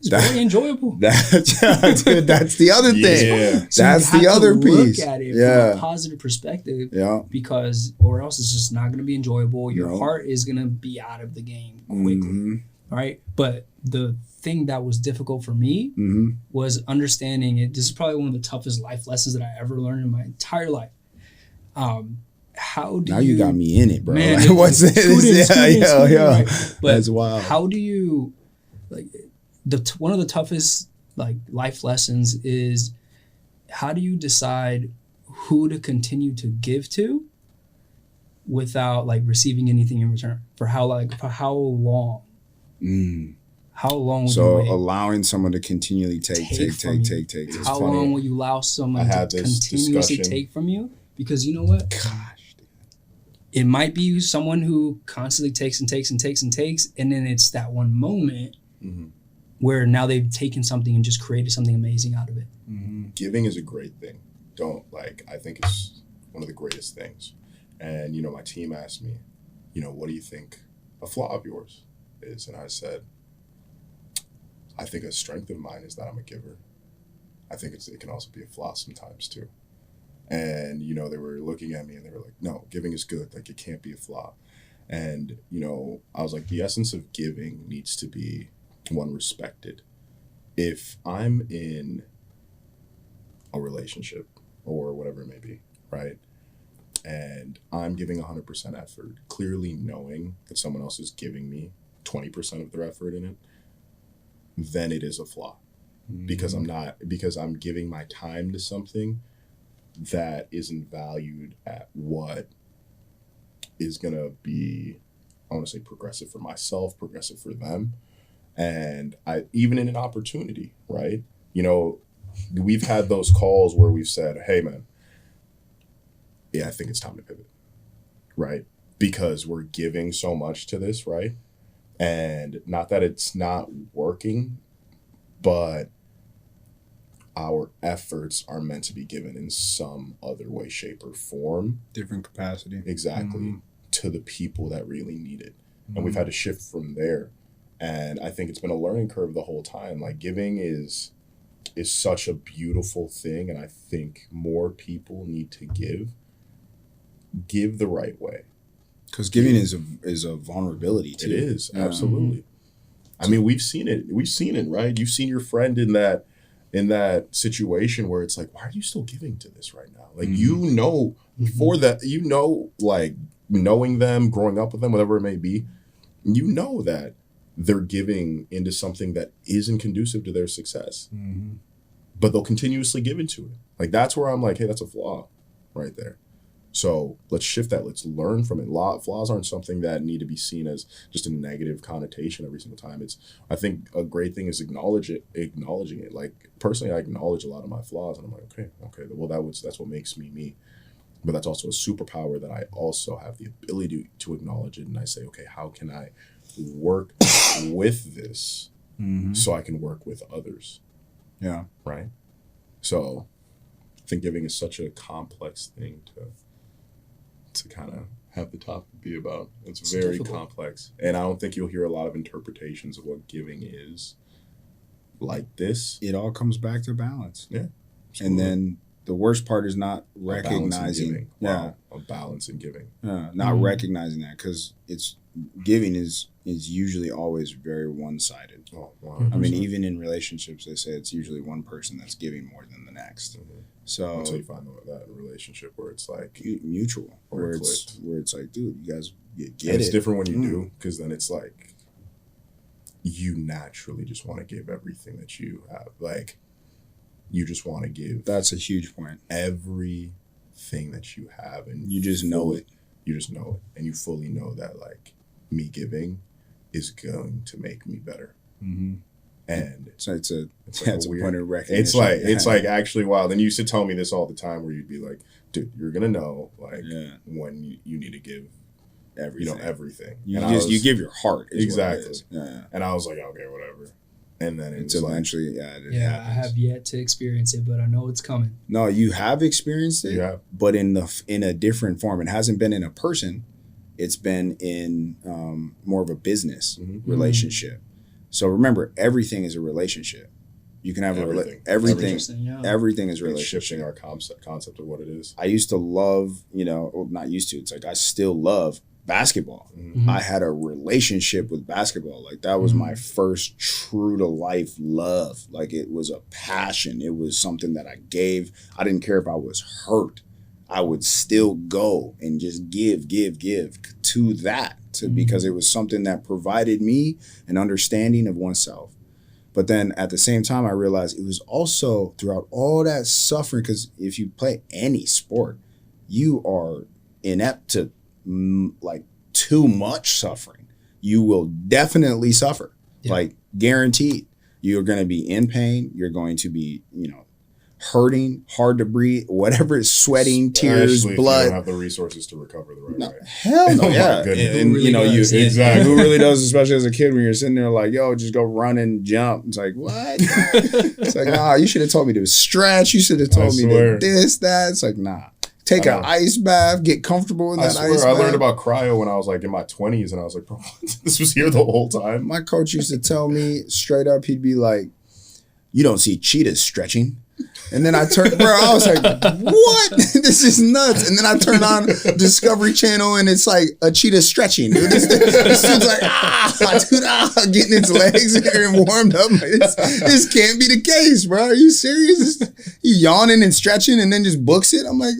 It was very enjoyable. That's the other thing. Yeah. So That's you the have other to piece. Look at it Yeah. from a positive perspective. Yeah. Because, or else it's just not going to be enjoyable. Your No. heart is going to be out of the game quickly. Mm-hmm. Right. But the thing that was difficult for me Mm-hmm. was understanding it. This is probably one of the toughest life lessons that I ever learned in my entire life. How do Now you got me in it, bro. Man, Like, what's this? Scooting, Yeah. right? But That's wild. how do you, like, one of the toughest, like, life lessons is, how do you decide who to continue to give to without, like, receiving anything in return? For how long? Mm. How long will So you wait? allowing someone to continually take. How long will you allow someone I to had this continuously discussion. take from you? Because you know what? Gosh. It might be someone who constantly takes and takes and takes and takes, and then it's that one moment where now they've taken something and just created something amazing out of it. Giving is a great thing. I think it's one of the greatest things. And, you know, my team asked me, you know, what do you think a flaw of yours is? And I said, I think a strength of mine is that I'm a giver. I think it can also be a flaw sometimes too. And, you know, they were looking at me and they were like, no, giving is good. Like, it can't be a flaw. And, you know, I was like, the essence of giving needs to be, one, respected. If I'm in a relationship or whatever it may be, right? And I'm giving 100% effort, clearly knowing that someone else is giving me 20% of their effort in it, then it is a flaw. Because I'm giving my time to something that isn't valued at what is going to be, I want to say, progressive for myself, progressive for them. And even in an opportunity, right? You know, we've had those calls where we've said, hey, man, yeah, I think it's time to pivot, right? Because we're giving so much to this, right? And not that it's not working, but our efforts are meant to be given in some other way, shape, or form. Different capacity. Exactly. To the people that really need it. And we've had to shift from there. And I think it's been a learning curve the whole time. Like, giving is such a beautiful thing. And I think more people need to give the right way. Because giving is a vulnerability too. It is, absolutely. I mean, we've seen it, right? You've seen your friend in that situation where it's like, why are you still giving to this right now? Like, you know, before that, you know, like, knowing them, growing up with them, whatever it may be, you know that they're giving into something that isn't conducive to their success. But they'll continuously give into it. Like, that's where I'm like, hey, that's a flaw right there. So let's shift that. Let's learn from it. Flaws aren't something that need to be seen as just a negative connotation every single time. I think a great thing is acknowledging it. Like, personally, I acknowledge a lot of my flaws, and I'm like, okay, well, that's what makes me me. But that's also a superpower that I also have the ability to acknowledge it. And I say, okay, how can I work with this so I can work with others? Yeah. Right? So I think giving is such a complex thing to kind of have the topic be about. It's very difficult. complex. And I don't think you'll hear a lot of interpretations of what giving is like this. It all comes back to balance. Yeah. And then the worst part is not A balance in recognizing. giving. Wow. A balance in giving. Not recognizing that, because it's giving is usually always very one-sided. Oh, 100%. I mean, even in relationships, they say it's usually one person that's giving more than the next. So until you find that relationship where it's like mutual, Or where clicked. it's like, dude, you guys get and it's it. different when you do, because then it's like you naturally just want to give everything that you have. Like, you just want to give That's a huge point. everything that you have, and You just know it. You just know it, and you fully know that, like, me giving is going to make me better. Mm-hmm. And So it's a like a weird- point of recognition. it's like actually wild. And you used to tell me this all the time, where you'd be like, dude, you're gonna know, like, Yeah. when you need to give everything. everything. You And just I was, you give your heart. Is Exactly. What it is. Yeah. and I was like, okay, whatever. And then it It's was like, eventually, it Yeah, happens. I have yet to experience it, but I know it's coming. No, you have experienced it, yeah, but in a different form. It hasn't been in a person. It's been in more of a business Mhm. relationship. So remember, everything is a relationship. You can have Everything. everything. Interesting, yeah. Everything is it's relationship. shifting our concept of what it is. I used to love, well, not used to. It's like I still love basketball. Mhm. I had a relationship with basketball. Like that was my first true to life love. Like it was a passion. It was something that I gave. I didn't care if I was hurt. I would still go and just give to that because it was something that provided me an understanding of oneself. But then at the same time, I realized it was also throughout all that suffering, because if you play any sport, you are inept to like too much suffering. You will definitely suffer, like guaranteed. You're going to be in pain. You're going to be, hurting, hard to breathe, whatever it's sweating, tears, Especially if blood. you don't have the resources to recover the right way. Hell no, Oh my yeah. goodness. And, Who really does? Exactly. who really does, especially as a kid, when you're sitting there like, yo, just go run and jump. It's like, what? It's like, nah, you should have told me to stretch. You should have told me to swear. this, that. It's like, nah. Take an ice bath, get comfortable in I that swear, ice I bath. learned about cryo when I was like in my 20s, and I was like, bro, this was here the whole time. My coach used to tell me straight up, he'd be like, you don't see cheetahs stretching. And then I turned, I was like, what? This is nuts. And then I turned on Discovery Channel and it's like a cheetah stretching. Dude. This dude's like, getting its legs and warmed up. Like, this can't be the case, bro. Are you serious? He yawning and stretching and then just books it. I'm like,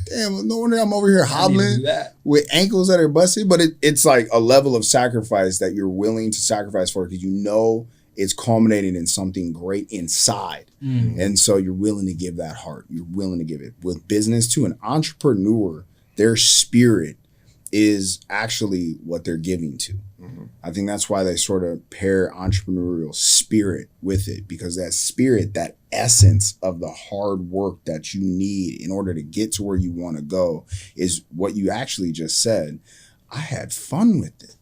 damn, no wonder I'm over here I need to hobbling do that. with ankles that are busted. But it's like a level of sacrifice that you're willing to sacrifice for, because it's culminating in something great inside. And so you're willing to give that heart. You're willing to give it. With business too, an entrepreneur, their spirit is actually what they're giving to. I think that's why they sort of pair entrepreneurial spirit with it, because that spirit, that essence of the hard work that you need in order to get to where you want to go, is what you actually just said. I had fun with it.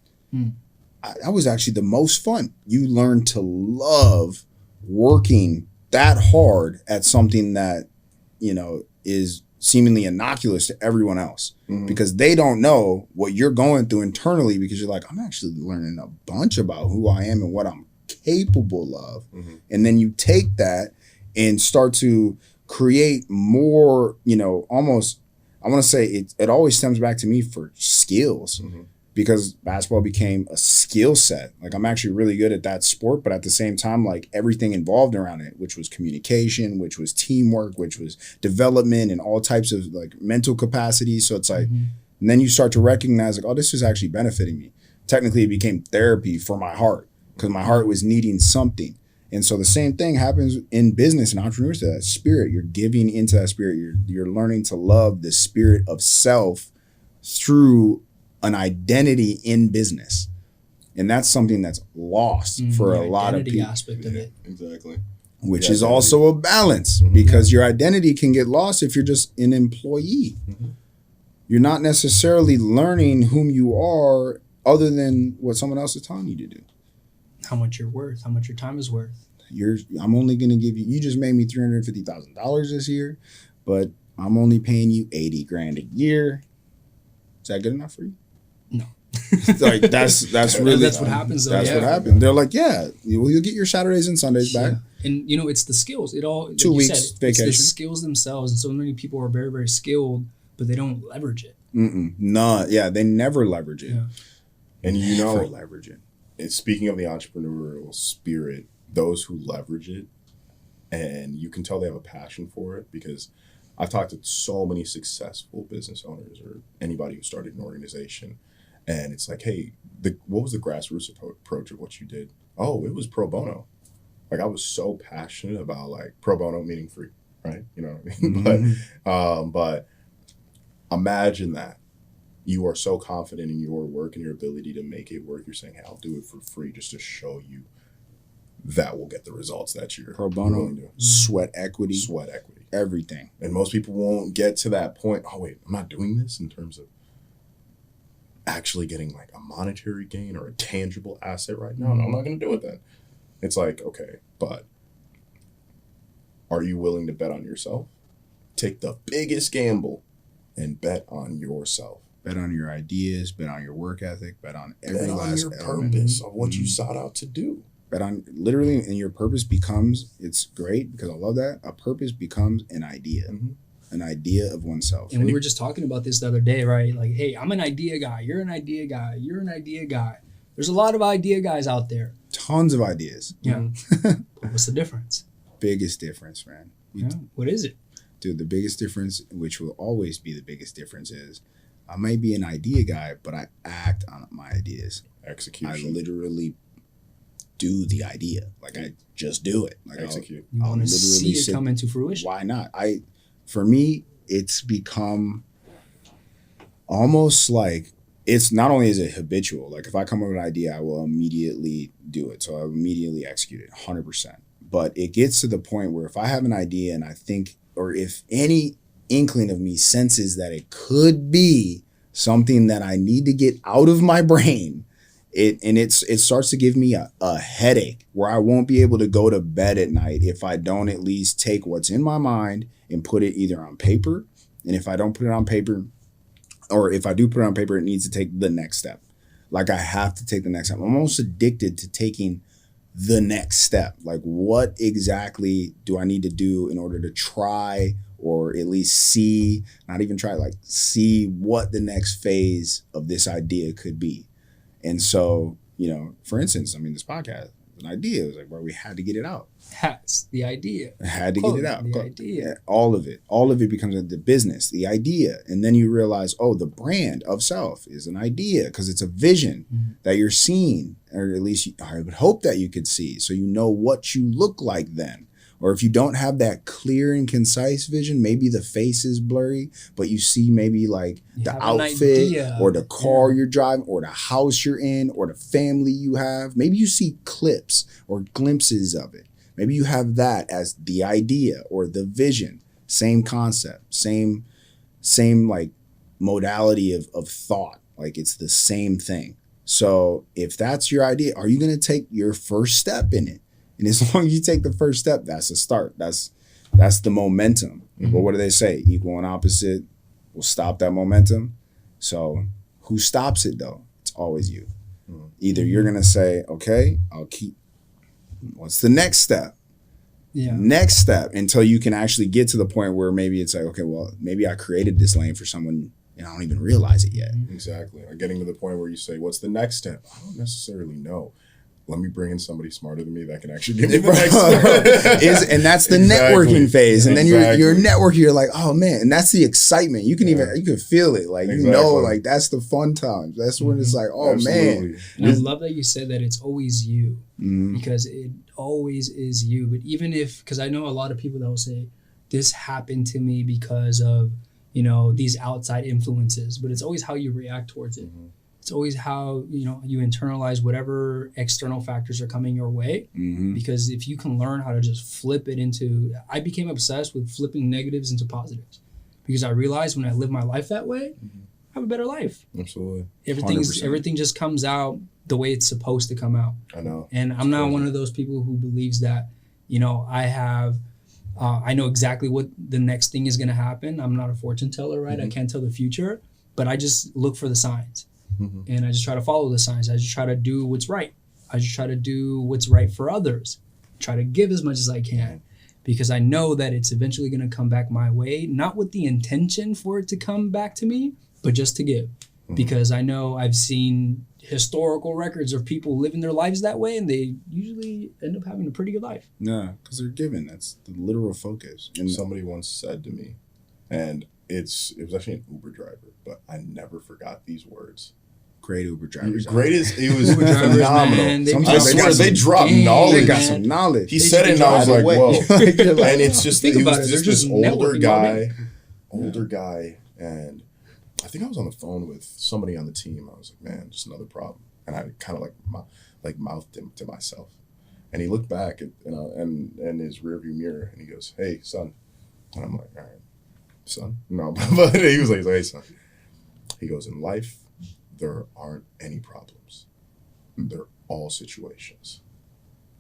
That was actually the most fun. You learn to love working that hard at something that, is seemingly innocuous to everyone else, because they don't know what you're going through internally, because you're like, I'm actually learning a bunch about who I am and what I'm capable of. And then you take that and start to create more, almost, I want to say it always stems back to me for skills. Because basketball became a skill set. Like, I'm actually really good at that sport, but at the same time, like, everything involved around it, which was communication, which was teamwork, which was development and all types of like mental capacity. So it's like, and then you start to recognize like, oh, this is actually benefiting me. Technically, it became therapy for my heart, because my heart was needing something. And so the same thing happens in business and entrepreneurship. That spirit, you're giving into that spirit. You're learning to love the spirit of self through an identity in business. And that's something that's lost for a lot of people. Aspect of it. Exactly. Which is also a balance, because your identity can get lost if you're just an employee. You're not necessarily learning whom you are other than what someone else is telling you to do. How much you're worth, how much your time is worth. I'm only going to give you just made me $350,000 this year, but I'm only paying you $80,000 a year. that good enough for you? No. Like that's really that's what happens though. That's what happened. They're like, yeah, you'll get your Saturdays and Sundays back. And you know, it's the skills. It all 2 weeks vacation. It's the skills themselves, and so many people are very, very skilled, but they don't leverage it. No, yeah, they never leverage it. Yeah. And you Never know, leverage it. and speaking of the entrepreneurial spirit, those who leverage it, and you can tell they have a passion for it, because I've talked to so many successful business owners or anybody who started an organization, and it's like, hey, what was the grassroots approach of what you did? Oh, it was pro bono. Like, I was so passionate about, like, pro bono meaning free, right? You know what I mean? But imagine that. You are so confident in your work and your ability to make it work. You're saying, hey, I'll do it for free just to show you that will get the results that you're Pro bono, willing to. sweat equity, everything. And most people won't get to that point. Oh, wait, I'm not doing this in terms of actually getting like a monetary gain or a tangible asset right now. No, I'm not going to do it then. It's like, okay, but are you willing to bet on yourself? Take the biggest gamble and bet on yourself. Bet on your ideas, bet on your work ethic, bet on every Bet on last your element. purpose of what you sought out to do. Bet on literally, and your purpose becomes, it's great because I love that. A purpose becomes an idea, an idea of oneself. And we were just talking about this the other day, right? Like, hey, I'm an idea guy. You're an idea guy. You're an idea guy. There's a lot of idea guys out there. Tons of ideas. Yeah. But what's the difference? Biggest difference, man. What is it? Dude, the biggest difference, which will always be the biggest difference, is I might be an idea guy, but I act on my ideas. Execution. I literally do the idea. Like, I just do it. Like, Execute. You want to see it come into fruition. Why not? For me, it's become almost like, it's not only is it habitual, like if I come up with an idea, I will immediately do it. So I immediately execute it 100%. But it gets to the point where if I have an idea and I think, or if any inkling of me senses that it could be something that I need to get out of my brain, it starts to give me a headache where I won't be able to go to bed at night if I don't at least take what's in my mind and put it either on paper. And if I don't put it on paper, or if I do put it on paper, it needs to take the next step. Like, I have to take the next step. I'm almost addicted to taking the next step. Like, what exactly do I need to do in order to try, or at least see, not even try, like see what the next phase of this idea could be. And so, you know, for instance, I mean, this podcast, an idea, it was like, well, we had to get it out. Hats, the idea. I had to get it out. The idea. All of it becomes the business, the idea. And then you realize, oh, the brand of self is an idea because it's a vision that you're seeing, or at least I would hope that you could see. So you know what you look like then. Or if you don't have that clear and concise vision, maybe the face is blurry, but you see maybe like the outfit or the car you're driving or the house you're in or the family you have. Maybe you see clips or glimpses of it. Maybe you have that as the idea or the vision. Same concept, same like modality of thought. Like, it's the same thing. So if that's your idea, are you going to take your first step in it? And as long as you take the first step, that's a start. That's the momentum. But what do they say? Equal and opposite will stop that momentum. So who stops it though? It's always you. Either you're going to say, okay, what's the next step? Yeah. Next step, until you can actually get to the point where maybe it's like, okay, well, maybe I created this lane for someone and I don't even realize it yet. Exactly. Or getting to the point where you say, what's the next step? I don't necessarily know. Let me bring in somebody smarter than me that can actually give me the next step. And that's the networking phase. And then you're networking, you're like, oh man, and that's the excitement. You can you can feel it. Like, you know, like that's the fun times. That's when it's like, oh man. And I love that you said that it's always you, because it always is you. But even if, because I know a lot of people that will say, this happened to me because of, you know, these outside influences, but it's always how you react towards it. It's always how, you know, you internalize whatever external factors are coming your way. Because if you can learn how to just flip it into, I became obsessed with flipping negatives into positives, because I realized when I live my life that way, I have a better life. Absolutely. Everything just comes out the way it's supposed to come out. I know. And I'm not one of those people who believes that, you know, I know exactly what the next thing is going to happen. I'm not a fortune teller, right? I can't tell the future. but I just look for the signs, and I just try to follow the signs. I just try to do what's right. I just try to do what's right for others. Try to give as much as I can, because I know that it's eventually going to come back my way, not with the intention for it to come back to me, but just to give. Because I know I've seen historical records of people living their lives that way, and they usually end up having a pretty good life. Yeah, because they're given. That's the literal focus. And somebody once said to me, and it was actually an Uber driver, but I never forgot these words. Great Uber drivers. It was Uber drivers, phenomenal. man, I swear they dropped knowledge. They got some knowledge. He said it, and I was like, whoa. And it's just, Think he about was it, just they're this just older networking, guy, and I think I was on the phone with somebody on the team. I was like, man, just another problem. And I kind of like mouthed him to myself. And he looked back at, and his rearview mirror, and he goes, hey, son. And I'm like, all right, son? No, but he was like, hey, son. He goes, in life, there aren't any problems. They're all situations.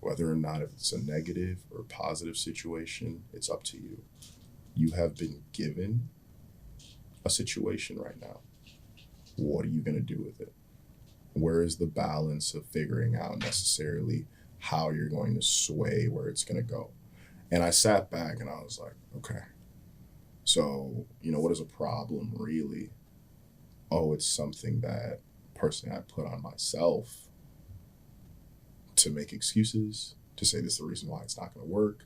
Whether or not if it's a negative or positive situation, it's up to you. You have been given a situation right now. What are you going to do with it? Where is the balance of figuring out necessarily how you're going to sway where it's going to go? And I sat back and I was like, okay, so, what is a problem really? Oh, it's something that personally I put on myself to make excuses, to say this is the reason why it's not going to work.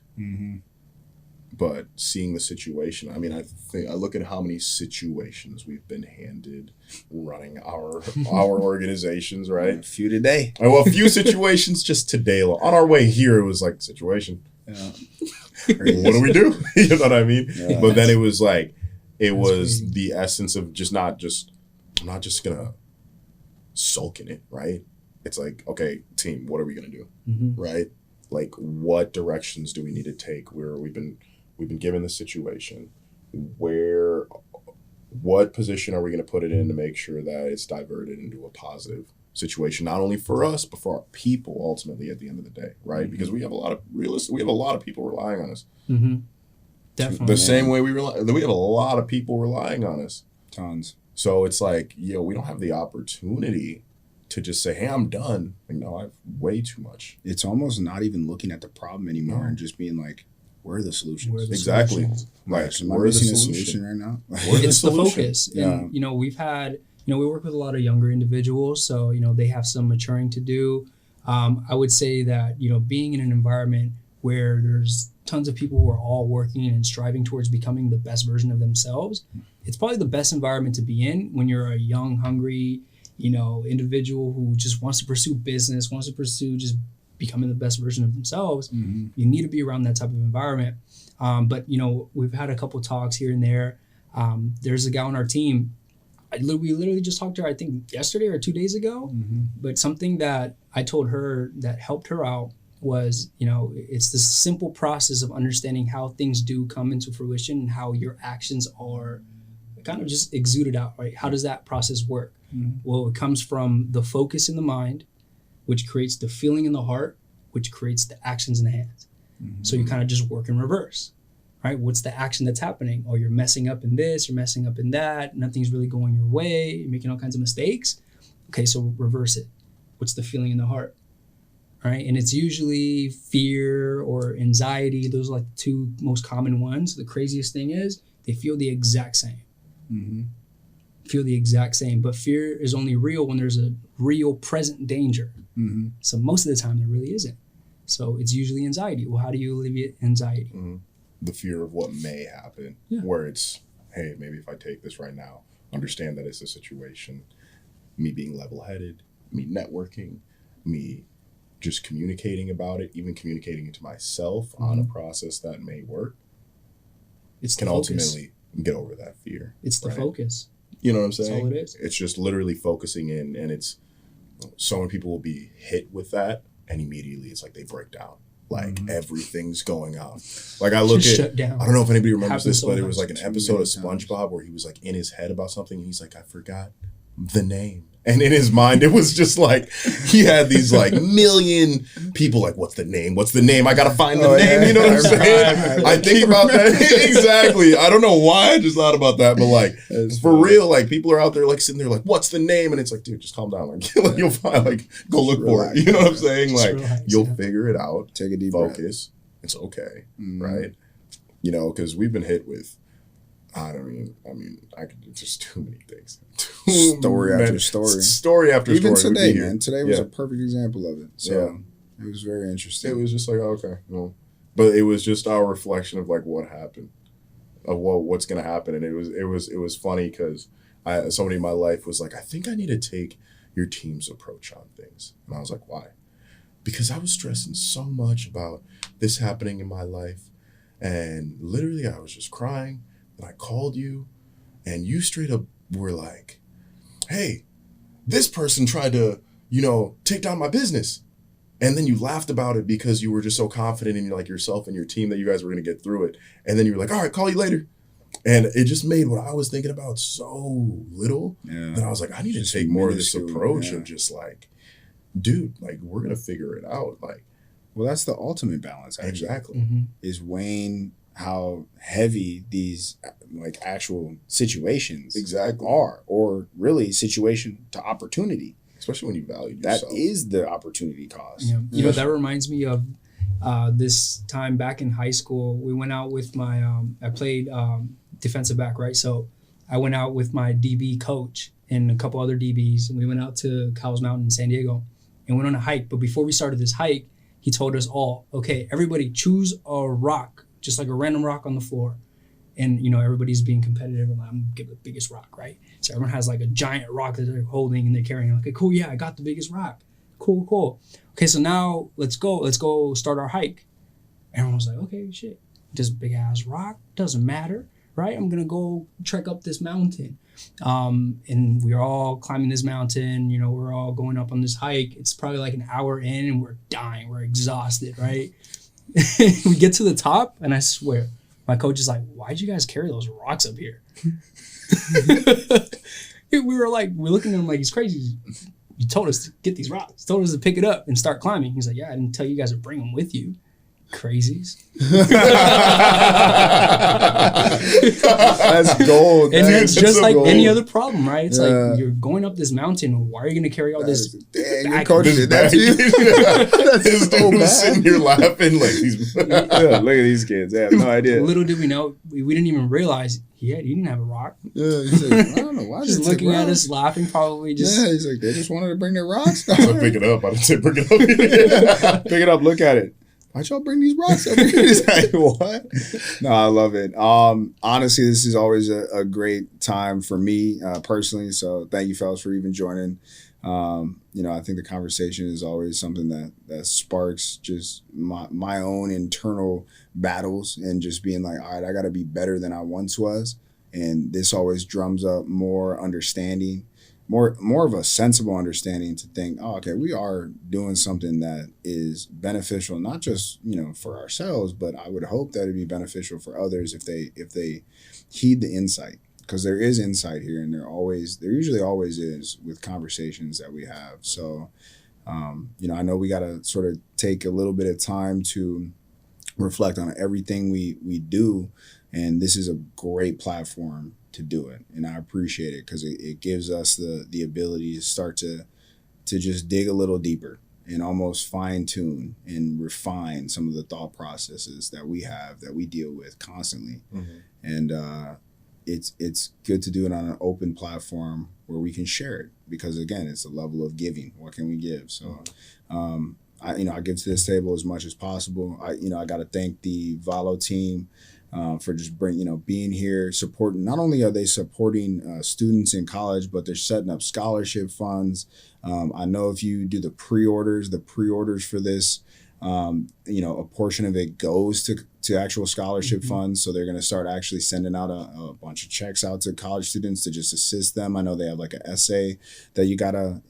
But seeing the situation, I mean, I look at how many situations we've been handed running our organizations, right? A few today. Well, a few situations just today. On our way here, it was like, situation. Yeah. What do we do? You know what I mean? Yeah. But then it was like, That's was crazy. the essence of I'm not just going to sulk in it, right? It's like, okay, team, what are we going to do? Right? Like, what directions do we need to take? We've been given the situation. What position are we going to put it in to make sure that it's diverted into a positive situation, not only for us, but for our people ultimately at the end of the day, right? Because we have a lot of people relying on us. Definitely. The same way we have a lot of people relying on us. Tons. So it's like, we don't have the opportunity to just say, hey, I'm done. Like, no, I have way too much. It's almost not even looking at the problem anymore and just being like, where are the solutions? Where are the Exactly. solutions? Like, Am I where is the missing a solution solution right now? It's the solution? focus. Yeah. And, we've had, we work with a lot of younger individuals, so, they have some maturing to do. I would say that, being in an environment where there's tons of people who are all working and striving towards becoming the best version of themselves, it's probably the best environment to be in when you're a young, hungry, individual who just wants to pursue business, wants to pursue just becoming the best version of themselves. You need to be around that type of environment. But, we've had a couple talks here and there. There's a guy on our team. We literally just talked to her, I think, yesterday or 2 days ago. But something that I told her that helped her out was, it's this simple process of understanding how things do come into fruition and how your actions are kind of just exuded out, right? How does that process work? Well, it comes from the focus in the mind, which creates the feeling in the heart, which creates the actions in the hands. So you kind of just work in reverse, right? What's the action that's happening? Oh, you're messing up in this, you're messing up in that, nothing's really going your way, you're making all kinds of mistakes. Okay, so reverse it. What's the feeling in the heart, right? And it's usually fear or anxiety. Those are like the two most common ones. The craziest thing is they feel the exact same. Feel the exact same, but fear is only real when there's a real present danger. So most of the time there really isn't. So it's usually anxiety. Well, how do you alleviate anxiety? The fear of what may happen, where it's, hey, maybe if I take this right now, understand that it's a situation, me being level-headed, me networking, me just communicating about it, even communicating it to myself on a process that may work, It's can the focus. ultimately get over that fear. It's the focus. You know what I'm saying? That's all it is. It's just literally focusing in, and it's so many people will be hit with that, and immediately it's like they break down. Like everything's going on. Like I look Just at, shut down. I don't know if anybody remembers Happens this, so but it much. was like an Too episode of many times. SpongeBob where he was like in his head about something, and he's like, I forgot the name. And in his mind, it was just like, he had these like million people like, what's the name? What's the name? I got to find the name. You know what I'm saying? I think about that. Exactly. I don't know why I just thought about that, but like, for real, like people are out there like sitting there like, what's the name? And it's like, dude, just calm down. Like you'll find, like, go look for it. You know what I'm saying? Like, you'll figure it out. Take a deep focus. It's okay. Right? You know, because we've been hit with, I could just too many things. Story after story. Story after Even story. Even today, man. Today was a perfect example of it. So it was very interesting. It was just like, okay. Well, but it was just our reflection of like what happened, of what's going to happen. And it was funny because somebody in my life was like, I think I need to take your team's approach on things. And I was like, why? Because I was stressing so much about this happening in my life. And literally I was just crying. And I called you, and you straight up were like, hey, this person tried to, take down my business. And then you laughed about it because you were just so confident in like yourself and your team that you guys were going to get through it. And then you were like, all right, call you later. And it just made what I was thinking about so little that I was like, I need to take more of this approach of just like, dude, like, we're going to figure it out. Like, well, that's the ultimate balance. Actually, exactly. Is weighing how heavy these like actual situations are, or really situation to opportunity, especially when you value yourself. That is the opportunity cost. Yeah. That reminds me of this time back in high school. We went out with my I played defensive back, right? So I went out with my DB coach and a couple other DBs, and we went out to Cowles Mountain in San Diego and went on a hike. But before we started this hike, he told us all, okay, everybody choose a rock, just like a random rock on the floor. And, everybody's being competitive. And I'm going to give the biggest rock, right? So everyone has like a giant rock that they're holding and they're carrying. Okay, cool. Yeah, I got the biggest rock. Cool. Okay, so now let's go start our hike. Everyone was like, okay, shit. This big ass rock doesn't matter, right? I'm going to go trek up this mountain. And we're all climbing this mountain. We're all going up on this hike. It's probably like an hour in and we're dying. We're exhausted, right? We get to the top, and I swear, my coach is like, why'd you guys carry those rocks up here? We're looking at him like he's crazy. You told us to get these rocks. Told us to pick it up and start climbing. He's like, yeah, I didn't tell you guys to bring them with you. Crazies. That's gold. And it's just like any other problem, right? It's like, you're going up this mountain. Why are you going to carry all this? Dang, your coach did that to you. His dude was sitting here laughing like he's. Look at these kids. They have no idea. Little did we know, we didn't even realize he didn't have a rock. Yeah, he's like, I don't know why. Just looking at us, lauting, probably just. Yeah, he's like, they just wanted to bring their rocks. I said, pick it up. I didn't say bring it up. Pick it up. Look at it. Why'd y'all bring these rocks up here? He's like, what? No, I love it. Honestly, this is always a great time for me personally. So thank you, fellas, for even joining. I think the conversation is always something that sparks just my own internal battles and just being like, all right, I got to be better than I once was. And this always drums up more understanding, more of a sensible understanding to think, oh, okay, we are doing something that is beneficial, not just, for ourselves, but I would hope that it'd be beneficial for others if they heed the insight. Because there is insight here, and there usually always is with conversations that we have. So, I know we got to sort of take a little bit of time to reflect on everything we do, and this is a great platform to do it. And I appreciate it because it gives us the ability to start to just dig a little deeper and almost fine tune and refine some of the thought processes that we have, that we deal with constantly. Mm-hmm. And, it's good to do it on an open platform where we can share it because, again, it's a level of giving. What can we give? So, I give to this table as much as possible. I got to thank the Valo team for just being here, supporting. Not only are they supporting students in college, but they're setting up scholarship funds. I know if you do the pre-orders for this, a portion of it goes to actual scholarship mm-hmm. funds. So they're going to start actually sending out a bunch of checks out to college students to just assist them. I know they have like an essay that you got to,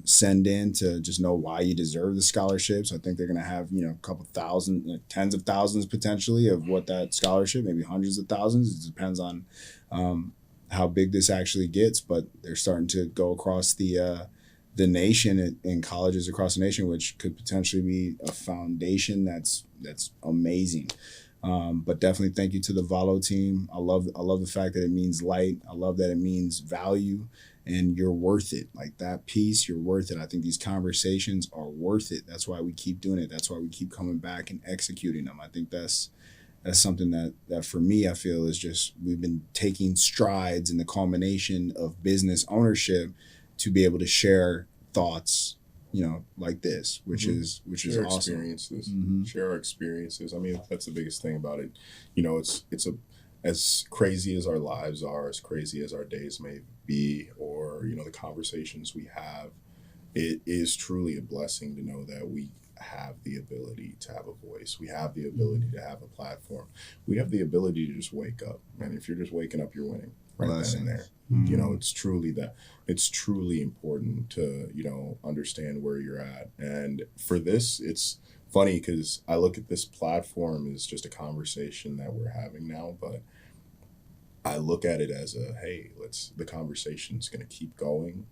send in to just know why you deserve the scholarships. I think they're going to have, a couple thousand, tens of thousands potentially of what that scholarship, maybe hundreds of thousands. It depends on, how big this actually gets, but they're starting to go across the nation and colleges across the nation, which could potentially be a foundation that's amazing. But definitely thank you to the Valo team. I love the fact that it means light. I love that it means value, and you're worth it. Like that piece, you're worth it. I think these conversations are worth it. That's why we keep doing it. That's why we keep coming back and executing them. I think that's something that for me, I feel is just, we've been taking strides in the culmination of business ownership to be able to share thoughts, like this, which is share awesome. Experiences. Mm-hmm. Share our experiences. I mean, that's the biggest thing about it. It's as crazy as our lives are, as crazy as our days may be, or the conversations we have, it is truly a blessing to know that we have the ability to have a voice. We have the ability to have a platform. We have the ability to just wake up. And if you're just waking up, you're winning right then and there. Mm-hmm. It's truly that. It's truly important to, understand where you're at. And for this, it's funny because I look at this platform as just a conversation that we're having now, but I look at it as the conversation's going to keep going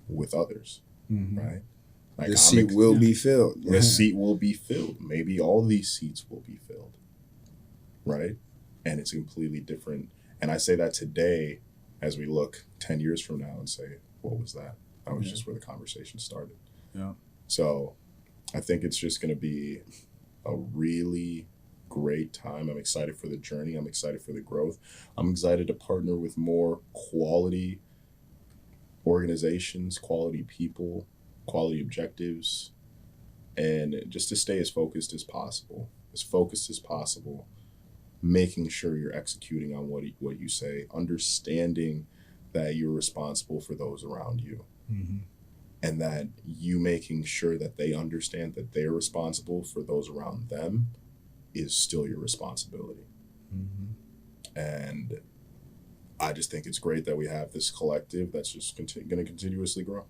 with others, right? Like, the seat will be filled. The seat will be filled. Maybe all these seats will be filled, right? And it's completely different. And I say that today as we look 10 years from now and say, what was that? That was just where the conversation started. Yeah. So I think it's just going to be a really great time. I'm excited for the journey. I'm excited for the growth. I'm excited to partner with more quality organizations, quality people, quality objectives, and just to stay as focused as possible, making sure you're executing on what you say, understanding that you're responsible for those around you, and that you making sure that they understand that they're responsible for those around them is still your responsibility. And I just think it's great that we have this collective that's just going to continuously grow.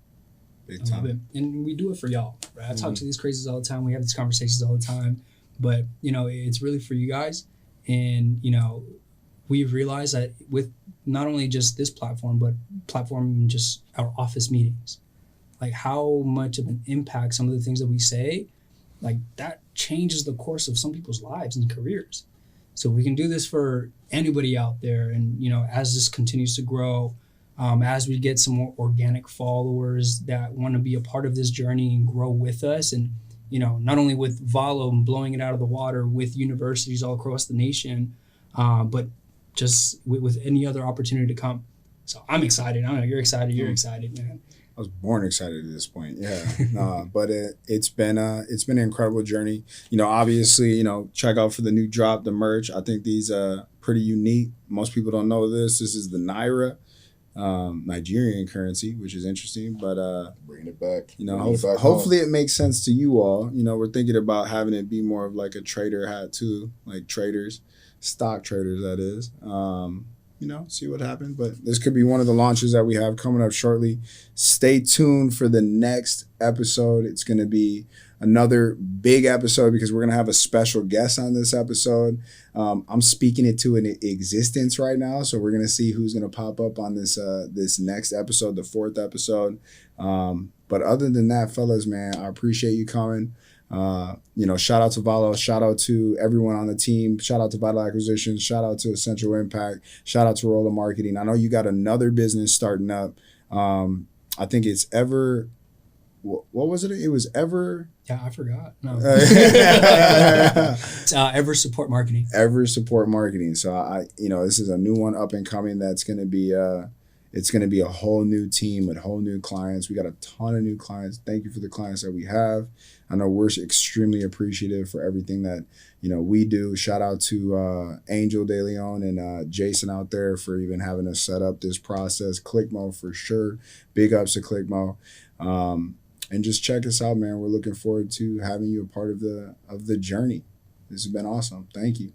I love it. And we do it for y'all, right? I talk to these crazies all the time. We have these conversations all the time. But, it's really for you guys. And, we've realized that with not only just this platform, but platform just our office meetings, like how much of an impact some of the things that we say, like that changes the course of some people's lives and careers. So we can do this for anybody out there. And, as this continues to grow, as we get some more organic followers that want to be a part of this journey and grow with us, and not only with Valo and blowing it out of the water with universities all across the nation, but just with any other opportunity to come. So I'm excited. I know you're excited. You're excited, man. I was born excited at this point. Yeah, but it's been an incredible journey. Obviously, check out for the new drop, the merch. I think these are pretty unique. Most people don't know this. This is the Naira. Nigerian currency, which is interesting, but bringing it back. Hopefully it makes sense to you all. We're thinking about having it be more of like a trader hat too, like traders, stock traders, that is. See what happens. But this could be one of the launches that we have coming up shortly. Stay tuned for the next episode. It's going to be another big episode because we're going to have a special guest on this episode. I'm speaking it to an existence right now, so we're going to see who's going to pop up on this next episode, the 4th episode. But other than that, fellas, man, I appreciate you coming. Shout out to Valo, shout out to everyone on the team, shout out to Vital Acquisitions, shout out to Essential Impact, shout out to Roller Marketing. I know you got another business starting up. I think it's Ever. What was it? It was Ever. Yeah, I forgot. No. It's Ever Support Marketing. Ever Support Marketing. So this is a new one up and coming. That's going to be it's going to be a whole new team with whole new clients. We got a ton of new clients. Thank you for the clients that we have. I know we're extremely appreciative for everything that we do. Shout out to Angel De Leon and Jason out there for even having us set up this process. ClickMo for sure. Big ups to ClickMo. And just check us out, man. We're looking forward to having you a part of the journey. This has been awesome. Thank you.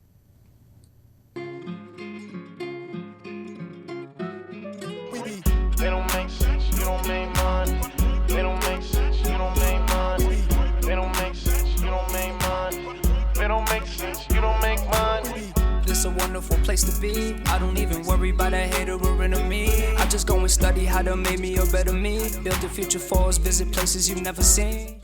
They don't make sense, you don't make money. They don't make sense, you don't make money. They don't make sense, you don't make money. They don't make sense, you don't make money. This a wonderful place to be. I don't even worry about a hater or enemy. just go and study how to make me a better me. Build the future for us, visit places you've never seen.